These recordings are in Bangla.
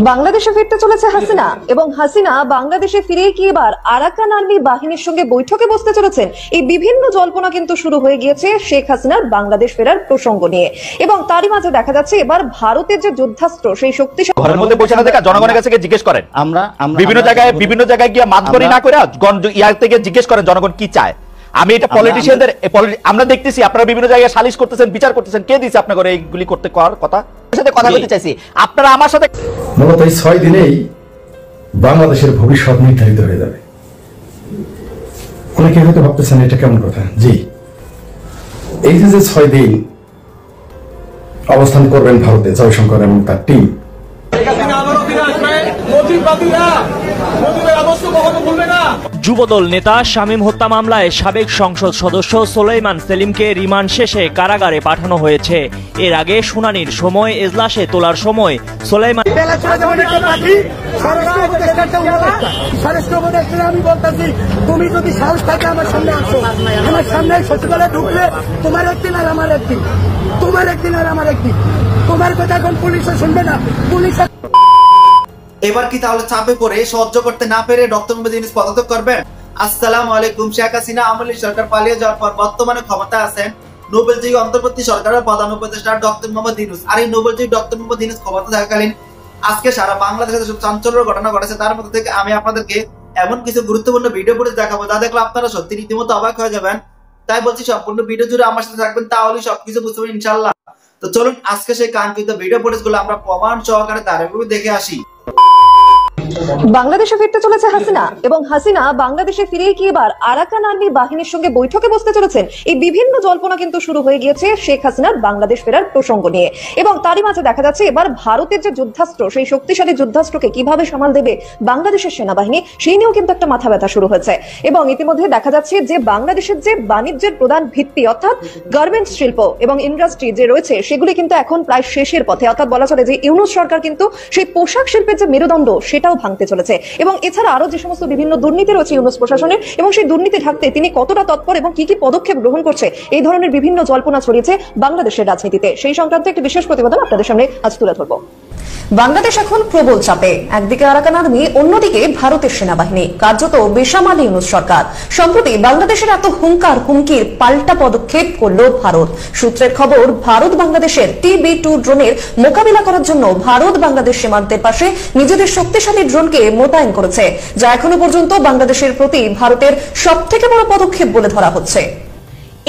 বাংলাদেশে ফিরতে চলেছে হাসিনা এবং হাসিনা বাংলাদেশে ফিরে কি এবার আরাকান আর্মি বাহিনীর সঙ্গে বৈঠকে বসতে চলেছেন। এই বিভিন্ন জল্পনা কিন্তু শুরু হয়ে গিয়েছে শেখ হাসিনার বাংলাদেশ ফেরার প্রসঙ্গ নিয়ে এবং তারই মাঝে দেখা যাচ্ছে এবার ভারতের যে যুদ্ধাস্ত্র সেই শক্তিশালী ঘরের মধ্যে বসে না দেখা জনগণের কাছে জিজ্ঞেস করেন। আমরা বিভিন্ন জায়গায় গিয়ে মাতবরি না করে ইয়ার থেকে জিজ্ঞেস করেন জনগণ কি চায়। আমি এটা পলিটিশিয়ানদের আমরা দেখতেছি আপনারা বিভিন্ন জায়গায় সালিশ করতেছেন, বিচার করতেছেন, কে দিয়েছে আপনাদের এইগুলি করতে কথা সাথে কথা বলতে চাইছি। আপনারা আমার সাথে মূলত এই 6 দিনেই বাংলাদেশের ভবিষ্যৎ নির্ধারিত হয়ে যাবে। অনেকে হয়তো ভাবতেছেন এটা কেমন কথা। জি, এই যে 6 দিন অবস্থান করবেন ভারতে জয়শঙ্কর এবং তার টিম, যুবদল নেতা শামীম হত্যা মামলায় সাবেক সংসদ সদস্য সোলাইমান সেলিমকে রিমান্ড শেষে কারাগারে পাঠানো হয়েছে। এর আগে শুনানির সময় এজলাসে তোলার সময় সোলাইমান আমি বলতেছি, তুমি যদি সাহস থাকে আমার সামনে আসো, আমার সামনে সচিবালয়ে ঢুকলে তোমার একদিন আর আমার একদিন, তোমার একদিন আর আমার একদিন, তোমার কথা এখন পুলিশও শুনবে না। পুলিশ এবার কি তাহলে চাপে পড়ে সহ্য করতে না পেরে ডক্টর মোহাম্মদ ইউনূস পদত্যাগ করবেন? আসসালামু আলাইকুম। শেখ হাসিনা আমলি সরকার পালিয়ে যাওয়ার পর বর্তমানে ক্ষমতা আছেন নোবেলজয়ী অন্তর্বর্তী সরকারের প্রধান উপদেষ্টা ডক্টর মোহাম্মদ ইউনূস। আর এই নোবেলজয়ী ডক্টর মোহাম্মদ ইউনূস ক্ষমতা থাকাকালীন আজকে সারা বাংলাদেশে যেসব চাঞ্চল্যের ঘটনা ঘটেছে তার মধ্যে থেকে আমি আপনাদেরকে এমন কিছু গুরুত্বপূর্ণ ভিডিও ফুটেজ দেখাবো যা দেখলে আপনারা সত্যি রীতিমতো অবাক হয়ে যাবেন। তাই বলছি সম্পূর্ণ ভিডিও জুড়ে আমার সাথে থাকবেন, তাহলে সবকিছু বুঝতে পারবেন ইনশাআল্লাহ। তো চলুন আজকে সেই কাঙ্ক্ষিত ভিডিও ফুটেজ গুলো আমরা প্রমাণ সহকারে ধারাবাহিকভাবে দেখে আসি। বাংলাদেশে ফিরতে চলেছে হাসিনা এবং হাসিনা বাংলাদেশে ফিরে কি এবার আরাকান আর্মি বাহিনীর সঙ্গে বৈঠকে বসতে চলেছেন। এই বিভিন্ন জল্পনা কিন্তু শুরু হয়ে গিয়েছে শেখ হাসিনার বাংলাদেশ ফেরার প্রসঙ্গ নিয়ে এবং তারই মাঝে দেখা যাচ্ছে এবার ভারতের যে যুদ্ধাস্ত্র সেই শক্তিশালী যুদ্ধাস্ত্রকে কিভাবে সামাল দেবে বাংলাদেশের সেনাবাহিনী সেই নিয়েও কিন্তু একটা মাথা ব্যথা শুরু হয়েছে এবং ইতিমধ্যে দেখা যাচ্ছে যে বাংলাদেশের যে বাণিজ্যের প্রধান ভিত্তি অর্থাৎ গার্মেন্টস শিল্প এবং ইন্ডাস্ট্রি যে রয়েছে সেগুলি কিন্তু এখন প্রায় শেষের পথে। অর্থাৎ বলা চলে যে ইউনূস সরকার কিন্তু সেই পোশাক শিল্পের যে মেরুদণ্ড সেটাও ভাঙতে চলেছে এবং এছাড়া আরো যে সমস্ত বিভিন্ন দুর্নীতি রয়েছে ইউনূস প্রশাসনের এবং সেই দুর্নীতি ঢাকতে তিনি কতটা তৎপর এবং কি কি পদক্ষেপ গ্রহণ করছে এই ধরনের বিভিন্ন জল্পনা ছড়িয়েছে বাংলাদেশের রাজনীতিতে। সেই সংক্রান্ত একটি বিশেষ প্রতিবেদন আপনাদের সামনে আজ তুলে ধরবো। বাংলাদেশ এখন প্রবল চাপে, একদিকে আরাকান আর্মি, অন্যদিকে ভারতের সেনাবাহিনী, কার্যত বেসামাল ইউনূস সরকার। সম্প্রতি বাংলাদেশের এত হুঙ্কার হুমকির পাল্টা পদক্ষেপ করল ভারত। সূত্রের খবর, ভারত বাংলাদেশের TB2 ড্রোনের মোকাবিলা করার জন্য ভারত বাংলাদেশ সীমান্তের পাশে নিজেদের শক্তিশালী ড্রোনকে মোতায়েন করেছে, যা এখনো পর্যন্ত বাংলাদেশের প্রতি ভারতের সবথেকে বড় পদক্ষেপ বলে ধরা হচ্ছে।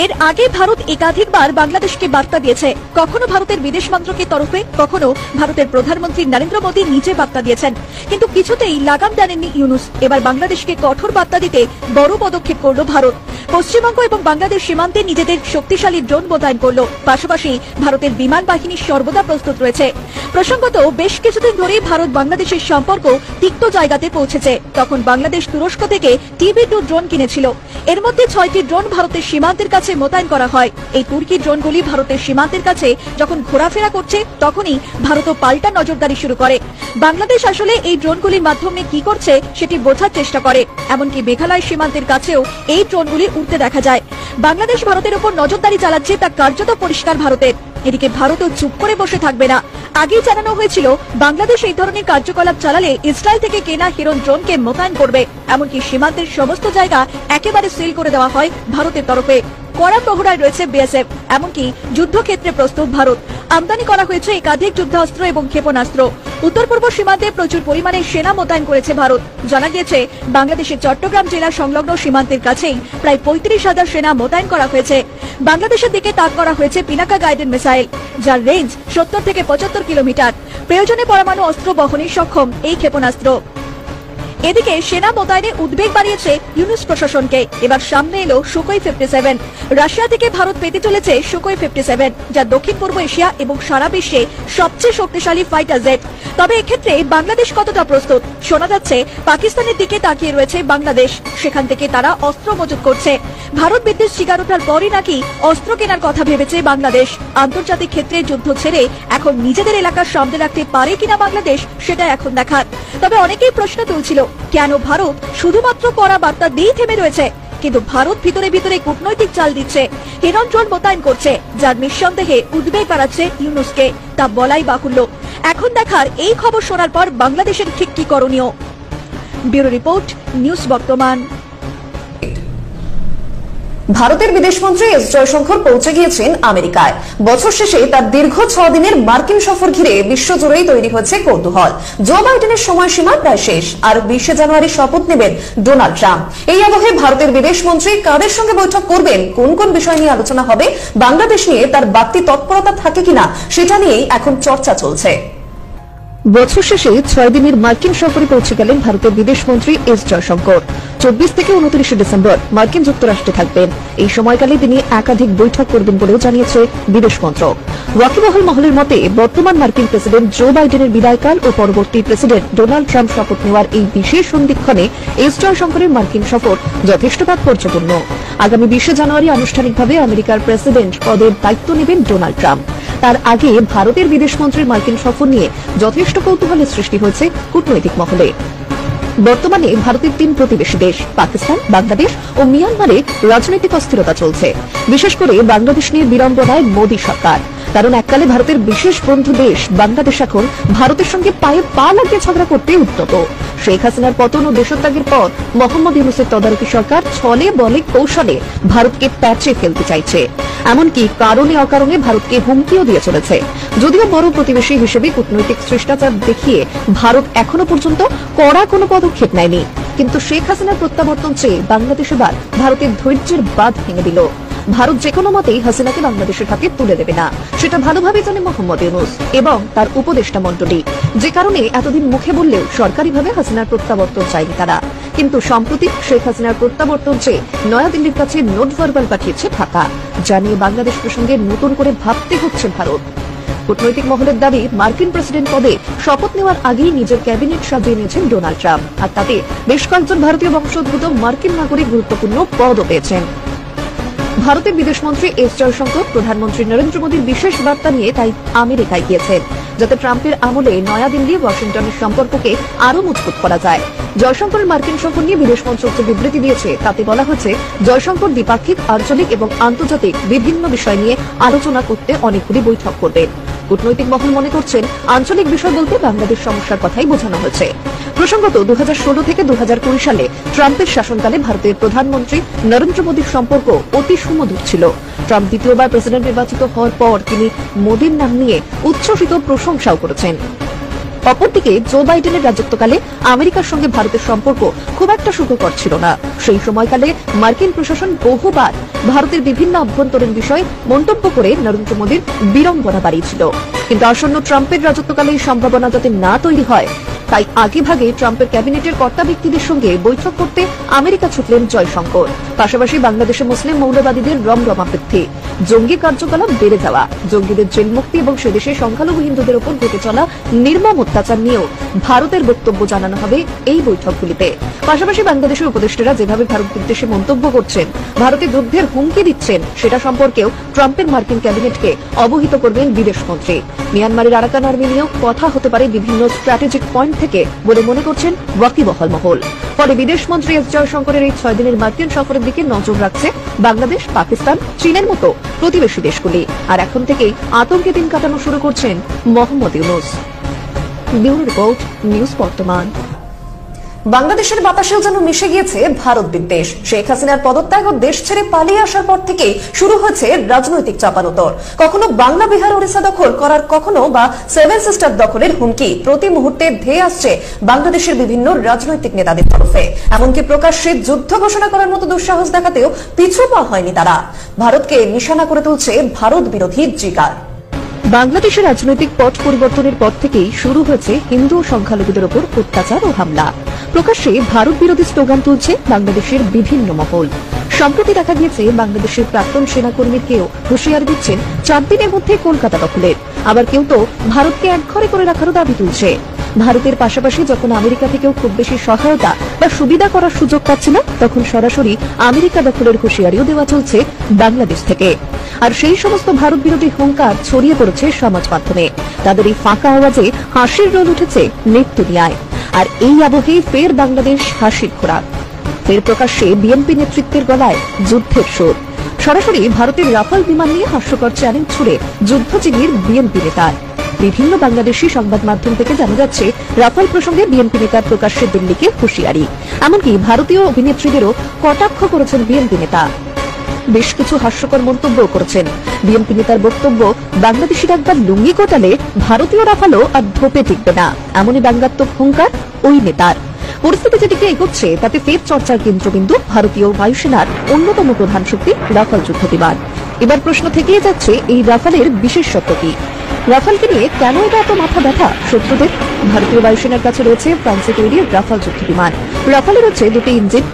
এর আগে ভারত একাধিকবার বাংলাদেশকে বার্তা দিয়েছে, কখনো ভারতের বিদেশ মন্ত্রকের তরফে, কখনো ভারতের প্রধানমন্ত্রী নরেন্দ্র মোদী নিজে বার্তা দিয়েছেন, কিন্তু কিছুতেই লাগাম টানেননি ইউনূস। এবার বাংলাদেশকে কঠোর বার্তা দিতে বড় পদক্ষেপ করল ভারত। পশ্চিমবঙ্গ এবং বাংলাদেশ সীমান্তে নিজেদের শক্তিশালী ড্রোন মোতায়েন করল, পাশাপাশি ভারতের বিমান বাহিনী সর্বদা প্রস্তুত রয়েছে। প্রসঙ্গত, বেশ কিছুদিন ধরেই ভারত বাংলাদেশের সম্পর্ক তিক্ত জায়গাতে পৌঁছেছে। তখন বাংলাদেশ তুরস্ক থেকে TB2 ড্রোন কিনেছিল। এর মধ্যে 6টি ড্রোন ভারতের সীমান্তের কাছে মোতায়েন করা হয়। এই তুর্কি ড্রোনগুলি ভারতের সীমান্তের কাছে যখন ঘোরাফেরা করছে তখনই ভারতও পাল্টা নজরদারি শুরু করে। বাংলাদেশ আসলে এই ড্রোনগুলির মাধ্যমে কি করছে সেটি বোঝার চেষ্টা করে। এমনকি মেঘালয় সীমান্তের কাছেও এই ড্রোনগুলি উঠতে দেখা যায়। বাংলাদেশ ভারতের উপর নজরদারি চালাচ্ছে তা কার্যত পরিষ্কার ভারতের। এদিকে ভারতও চুপ করে বসে থাকবে না। আগেই জানানো হয়েছিল বাংলাদেশ এই ধরনের কার্যকলাপ চালালে ইসরায়েল থেকে কেনা হিরন ড্রোনকে মোতায়েন করবে। এমনকি সীমান্তের সমস্ত জায়গা একেবারে সিল করে দেওয়া হয় ভারতের তরফে। কড়া প্রহরায় রয়েছে BSF, এমনকি যুদ্ধক্ষেত্রে প্রস্তুত ভারত। আমদানি করা হয়েছে একাধিক যুদ্ধাস্ত্র এবং ক্ষেপণাস্ত্র। উত্তর পূর্ব সীমান্তে প্রচুর পরিমাণে সেনা মোতায়েন করেছে ভারত। জানা গিয়েছে বাংলাদেশের চট্টগ্রাম জেলা সংলগ্ন সীমান্তের কাছেই প্রায় 35,000 সেনা মোতায়েন করা হয়েছে। বাংলাদেশের দিকে তাক করা হয়েছে পিনাকা গাইডেড মিসাইল, যার রেঞ্জ 70 থেকে 75 কিলোমিটার। প্রয়োজনে পরমাণু অস্ত্র বহনে সক্ষম এই ক্ষেপণাস্ত্র। এদিকে সেনা মোতায়েনে উদ্বেগ বাড়িয়েছে ইউনূস প্রশাসনকে। এবার সামনে এলো সুখোই 57। রাশিয়া থেকে ভারত পেতে চলেছে সুখোই 57, যা দক্ষিণ পূর্ব এশিয়া এবং সারা বিশ্বে সবচেয়ে শক্তিশালী ফাইটার জেট। তবে এক্ষেত্রে বাংলাদেশ কতটা প্রস্তুত? শোনা যাচ্ছে পাকিস্তানের দিকে তাকিয়ে রয়েছে বাংলাদেশ, সেখান থেকে তারা অস্ত্র মজুত করছে। ভারত বিদ্বেষ শিকার ওঠার পরই নাকি অস্ত্র কেনার কথা ভেবেছে বাংলাদেশ। আন্তর্জাতিক ক্ষেত্রে যুদ্ধ ছেড়ে এখন নিজেদের এলাকার সামনে রাখতে পারে কিনা বাংলাদেশ, সেটা এখন দেখার। তবে অনেকেই প্রশ্ন তুলছিল, কেন ভারত শুধুমাত্র কড়া বার্তা দিয়ে থেমে রয়েছে? কিন্তু ভারত ভিতরে ভিতরে কূটনৈতিক চাল দিচ্ছে, হিরন ড্রোন মোতায়েন করছে, যার নিঃসন্দেহে উদ্বেগ বাড়াচ্ছে ইউনূসকে, তা বলাই বাহুল্য। এখন দেখার এই খবর শোনার পর বাংলাদেশের ঠিক কি করণীয়। ব্যুরো রিপোর্ট, নিউজ বর্তমান। ভারতের বিদেশমন্ত্রী এস জয়শঙ্কর পৌঁছে গিয়েছেন আমেরিকায়। বছর শেষে তার দীর্ঘ 6 দিনের মার্কিন সফর ঘিরে বিশ্বজুড়েই তৈরি হয়েছে কৌতূহল। জো বাইডেনের সময়সীমা প্রায় শেষ, আর 20 জানুয়ারি শপথ নেবেন ডোনাল্ড ট্রাম্প। এই আবহে ভারতের বিদেশমন্ত্রী কাদের সঙ্গে বৈঠক করবেন, কোন কোন বিষয় নিয়ে আলোচনা হবে, বাংলাদেশ নিয়ে তার বাড়তি তৎপরতা থাকে কিনা, সেটা নিয়েই এখন চর্চা চলছে। বছর শেষে 6 দিনের মার্কিন সফরে পৌঁছে গেলেন ভারতের বিদেশমন্ত্রী এস জয়শঙ্কর। 24 থেকে 29 ডিসেম্বর মার্কিন যুক্তরাষ্ট্রে থাকবেন। এই সময়কালে তিনি একাধিক বৈঠক করবেন বলেও জানিয়েছে বিদেশ মন্ত্রক। ওয়াকিবহাল মহলের মতে বর্তমান মার্কিন প্রেসিডেন্ট জো বাইডেনের বিদায়কাল ও পরবর্তী প্রেসিডেন্ট ডোনাল্ড ট্রাম্প শপথ নেওয়ার এই বিশেষ সন্ধিক্ষণে এস জয়শঙ্করের মার্কিন সফর যথেষ্ট তাৎপর্যপূর্ণ। আগামী 20 জানুয়ারি আনুষ্ঠানিকভাবে আমেরিকার প্রেসিডেন্ট পদের দায়িত্ব নেবেন ডোনাল্ড ট্রাম্প। তার আগে ভারতের বিদেশমন্ত্রীর মার্কিন সফর নিয়ে যথেষ্ট কৌতূহলের সৃষ্টি হয়েছে কূটনৈতিক মহলে। বর্তমানে ভারতের 3 প্রতিবেশী দেশ পাকিস্তান, বাংলাদেশ ও মিয়ানমারে রাজনৈতিক অস্থিরতা চলছে। বিশেষ করে বাংলাদেশ নিয়ে বিড়ম্বনায় মোদী সরকার। কারণ এককালে ভারতের বিশেষ বন্ধু দেশ বাংলাদেশ এখন ভারতের সঙ্গে পায়ে পা লাগিয়ে ঝগড়া করতে উদ্যত। শেখ হাসিনার পতন ও দেশত্যাগের পর মোহাম্মদ ইউনূসের তদারকি সরকার ছলে বলে কৌশলে ভারতকে প্যাচে ফেলতে চাইছে। এমনকি কারণে অকারণে ভারতকে হুমকিও দিয়ে চলেছে। যদিও বড় প্রতিবেশী হিসেবে কূটনৈতিক শিষ্টাচার দেখিয়ে ভারত এখনো পর্যন্ত কড়া কোনো পদক্ষেপ নেয়নি, কিন্তু শেখ হাসিনার প্রত্যাবর্তন চেয়ে বাংলাদেশ এবার ভারতের ধৈর্যের বাঁধ ভেঙে দিল। ভারত যেকোনো মতেই হাসিনাকে বাংলাদেশের হাতে তুলে দেবে না, সেটা ভালোভাবে জানে মোহাম্মদ ইউনূস এবং তার উপদেষ্টা মণ্ডলী। যে কারণে এতদিন মুখে বললেও সরকারিভাবে হাসিনার প্রত্যাবর্তন চায়নি তারা। কিন্তু সম্প্রতি শেখ হাসিনার প্রত্যাবর্তন চেয়ে নয়াদিল্লির কাছে নোট ভার্বাল পাঠিয়েছে ঢাকা, জানিয়ে বাংলাদেশ প্রসঙ্গে নতুন করে ভাবতে হচ্ছে ভারত। কূটনৈতিক মহলের দাবি, মার্কিন প্রেসিডেন্ট পদে শপথ নেওয়ার আগেই নিজের ক্যাবিনেট সাজিয়ে নিয়েছেন ডোনাল্ড ট্রাম্প, আর তাতে বেশ কয়েকজন ভারতীয় বংশোদ্ভূত মার্কিন নাগরিক গুরুত্বপূর্ণ পদও পেয়েছেন। ভারতের বিদেশমন্ত্রী এস জয়শঙ্কর প্রধানমন্ত্রী নরেন্দ্র মোদীর বিশেষ বার্তা নিয়ে তাই আমেরিকায় গিয়েছেন, যাতে ট্রাম্পের আমলে নয়াদিল্লি ওয়াশিংটনের সম্পর্ককে আরো মজবুত করা যায়। জয়শঙ্করের মার্কিন সফর নিয়ে বিদেশ মন্ত্রক যে বিবৃতি দিয়েছে তাতে বলা হয়েছে, জয়শঙ্কর দ্বিপাক্ষিক, আঞ্চলিক এবং আন্তর্জাতিক বিভিন্ন বিষয় নিয়ে আলোচনা করতে অনেকগুলি বৈঠক করবেন। কূটনৈতিক মহল মনে করছেন, আঞ্চলিক বিষয় বলতে বাংলাদেশ সমস্যার কথাই বোঝানো হয়েছে। প্রসঙ্গত 2016 থেকে 2020 সালে ট্রাম্পের শাসনকালে ভারতের প্রধানমন্ত্রী নরেন্দ্র মোদীর সম্পর্ক অতি সুমধুর ছিল। ট্রাম্প দ্বিতীয়বার প্রেসিডেন্ট নির্বাচিত হওয়ার পর তিনি মোদীর নাম নিয়ে উচ্ছ্বসিত প্রশংসাও করেছেন। অপরদিকে জো বাইডেনের রাজত্বকালে আমেরিকার সঙ্গে ভারতের সম্পর্ক খুব একটা সুখকর ছিল না। সেই সময়কালে মার্কিন প্রশাসন বহুবার ভারতের বিভিন্ন অভ্যন্তরীণ বিষয়ে মন্তব্য করে নরেন্দ্র মোদীর বিড়ম্বনা বাড়িয়েছিল। কিন্তু আসন্ন ট্রাম্পের রাজত্বকালে এই সম্ভাবনা যাতে না তৈরি হয়, তাই আগেভাগে ট্রাম্পের ক্যাবিনেটের কর্তা ব্যক্তিদের সঙ্গে বৈঠক করতে আমেরিকা ছুটলেন জয়শঙ্কর। পাশাপাশি বাংলাদেশে মুসলিম মৌলবাদীদের রমরমা বৃদ্ধি, জঙ্গি কার্যকলাপ বেড়ে যাওয়া, জঙ্গিদের জেল মুক্তি এবং সেদেশে সংখ্যালঘু হিন্দুদের উপর ঘটে চলা নির্মম অত্যাচার নিয়েও ভারতের বক্তব্য জানানো হবে এই বৈঠকগুলিতে। পাশাপাশি বাংলাদেশের উপদেষ্টারা যেভাবে ভারত বিদ্বেষে মন্তব্য করছেন, ভারতে যুদ্ধের হুমকি দিচ্ছেন, সেটা সম্পর্কেও ট্রাম্পের মার্কিন ক্যাবিনেটকে অবহিত করবেন বিদেশমন্ত্রী। মিয়ানমারের আরাকান আর্মি নিয়েও কথা হতে পারে বিভিন্ন স্ট্র্যাটেজিক পয়েন্ট থেকে বলে মনে করছেন ওয়াকিবহাল মহল। ফলে বিদেশমন্ত্রী এস জয়শঙ্করের এই 6 দিনের মার্কিন সফরের দিকে নজর রাখছে বাংলাদেশ, পাকিস্তান, চীনের মতো প্রতিবেশী দেশগুলি। আর এখন থেকেই আতঙ্কে দিন কাটানো শুরু করছেন Mohammad Yunus. Bureau report, news বর্তমান। বাংলাদেশের বাতাসেও যেন মিশে গিয়েছে ভারত বিদ্বেষ। শেখ হাসিনার পদত্যাগ ও দেশ ছেড়ে পালিয়ে আসার পর থেকে শুরু হয়েছে রাজনৈতিক চাপানোতর। কখনো বাংলা, বিহার, ওড়িশা দখল করার, কখনো বা 7 সিস্টার দখলের হুমকি প্রতি মুহূর্তে ধেয়ে আসছে বাংলাদেশের বিভিন্ন রাজনৈতিক নেতাদের তরফে। এমনকি প্রকাশ্যে যুদ্ধ ঘোষণা করার মতো দুঃসাহস দেখাতেও পিছু পা হয়নি তারা। ভারতকে নিশানা করে তুলছে ভারত বিরোধী জিকার। বাংলাদেশের রাজনৈতিক পট পরিবর্তনের পর থেকেই শুরু হয়েছে হিন্দু ও সংখ্যালঘুদের উপর অত্যাচার ও হামলা। প্রকাশ্যে ভারত বিরোধী স্লোগান তুলছে বাংলাদেশের বিভিন্ন মহল। সম্প্রতি দেখা গিয়েছে বাংলাদেশের প্রাক্তন সেনাকর্মীকেও হুঁশিয়ারি দিচ্ছেন 4 দিনের মধ্যে কলকাতা দখলের। আবার কেউ তো ভারতকে একঘরে করে রাখারও দাবি তুলছে। ভারতের পাশাপাশি যখন আমেরিকা থেকেও খুব বেশি সহায়তা বা সুবিধা করার সুযোগ পাচ্ছে না, তখন সরাসরি আমেরিকা দখলের হুঁশিয়ারিও দেওয়া চলছে বাংলাদেশ থেকে। আর সেই সমস্ত ভারত বিরোধী হুঙ্কার ছড়িয়ে পড়েছে সমাজ মাধ্যমে। তাদের এই ফাঁকা আওয়াজে হাসির রোল উঠেছে নেট দুনিয়ায়। আর এই আবহে ফের বাংলাদেশ হাসির খোরাক। ফের প্রকাশ্যে বিএনপি নেতৃত্বের গলায় যুদ্ধের সুর। সরাসরি ভারতের রাফাল বিমান নিয়ে হাস্যকর চ্যালেঞ্জ ছুড়ে যুদ্ধজীবীর বিএনপি নেতার। বিভিন্ন বাংলাদেশি সংবাদ মাধ্যম থেকে জানা যাচ্ছে রাফাল প্রসঙ্গে বিএনপি নেতার প্রকাশ্যে দিল্লিকে হুঁশিয়ারি। এমনকি ভারতীয় অভিনেত্রীদেরও কটাক্ষ করেছেন বিএনপি নেতা। বেশ কিছু হাস্যকর মন্তব্য করেছেন বিএনপি নেতার বক্তব্য, বাংলাদেশিরা একবার লুঙ্গি কোটালে ভারতীয় রাফালও আর ধোপে টিকবে না, এমনই ব্যঙ্গাত্মক হুঙ্কার ওই নেতার। পরিস্থিতি যেদিকে এগোচ্ছে তাতে ফের চর্চার কেন্দ্রবিন্দু ভারতীয় বায়ুসেনার অন্যতম প্রধান শক্তি রাফাল যুদ্ধ বিমান। এবার প্রশ্ন থেকেই যাচ্ছে, এই রাফালের বিশেষত্ব কি? রাফালকে নিয়ে কেন এটা এত মাথা ব্যথা শত্রুদের? ভারতীয় বায়ুসেনার কাছে রয়েছে ফ্রান্সে তৈরি রাফাল যুদ্ধ বিমান। রাফালের হচ্ছে দুটি ইঞ্জিন,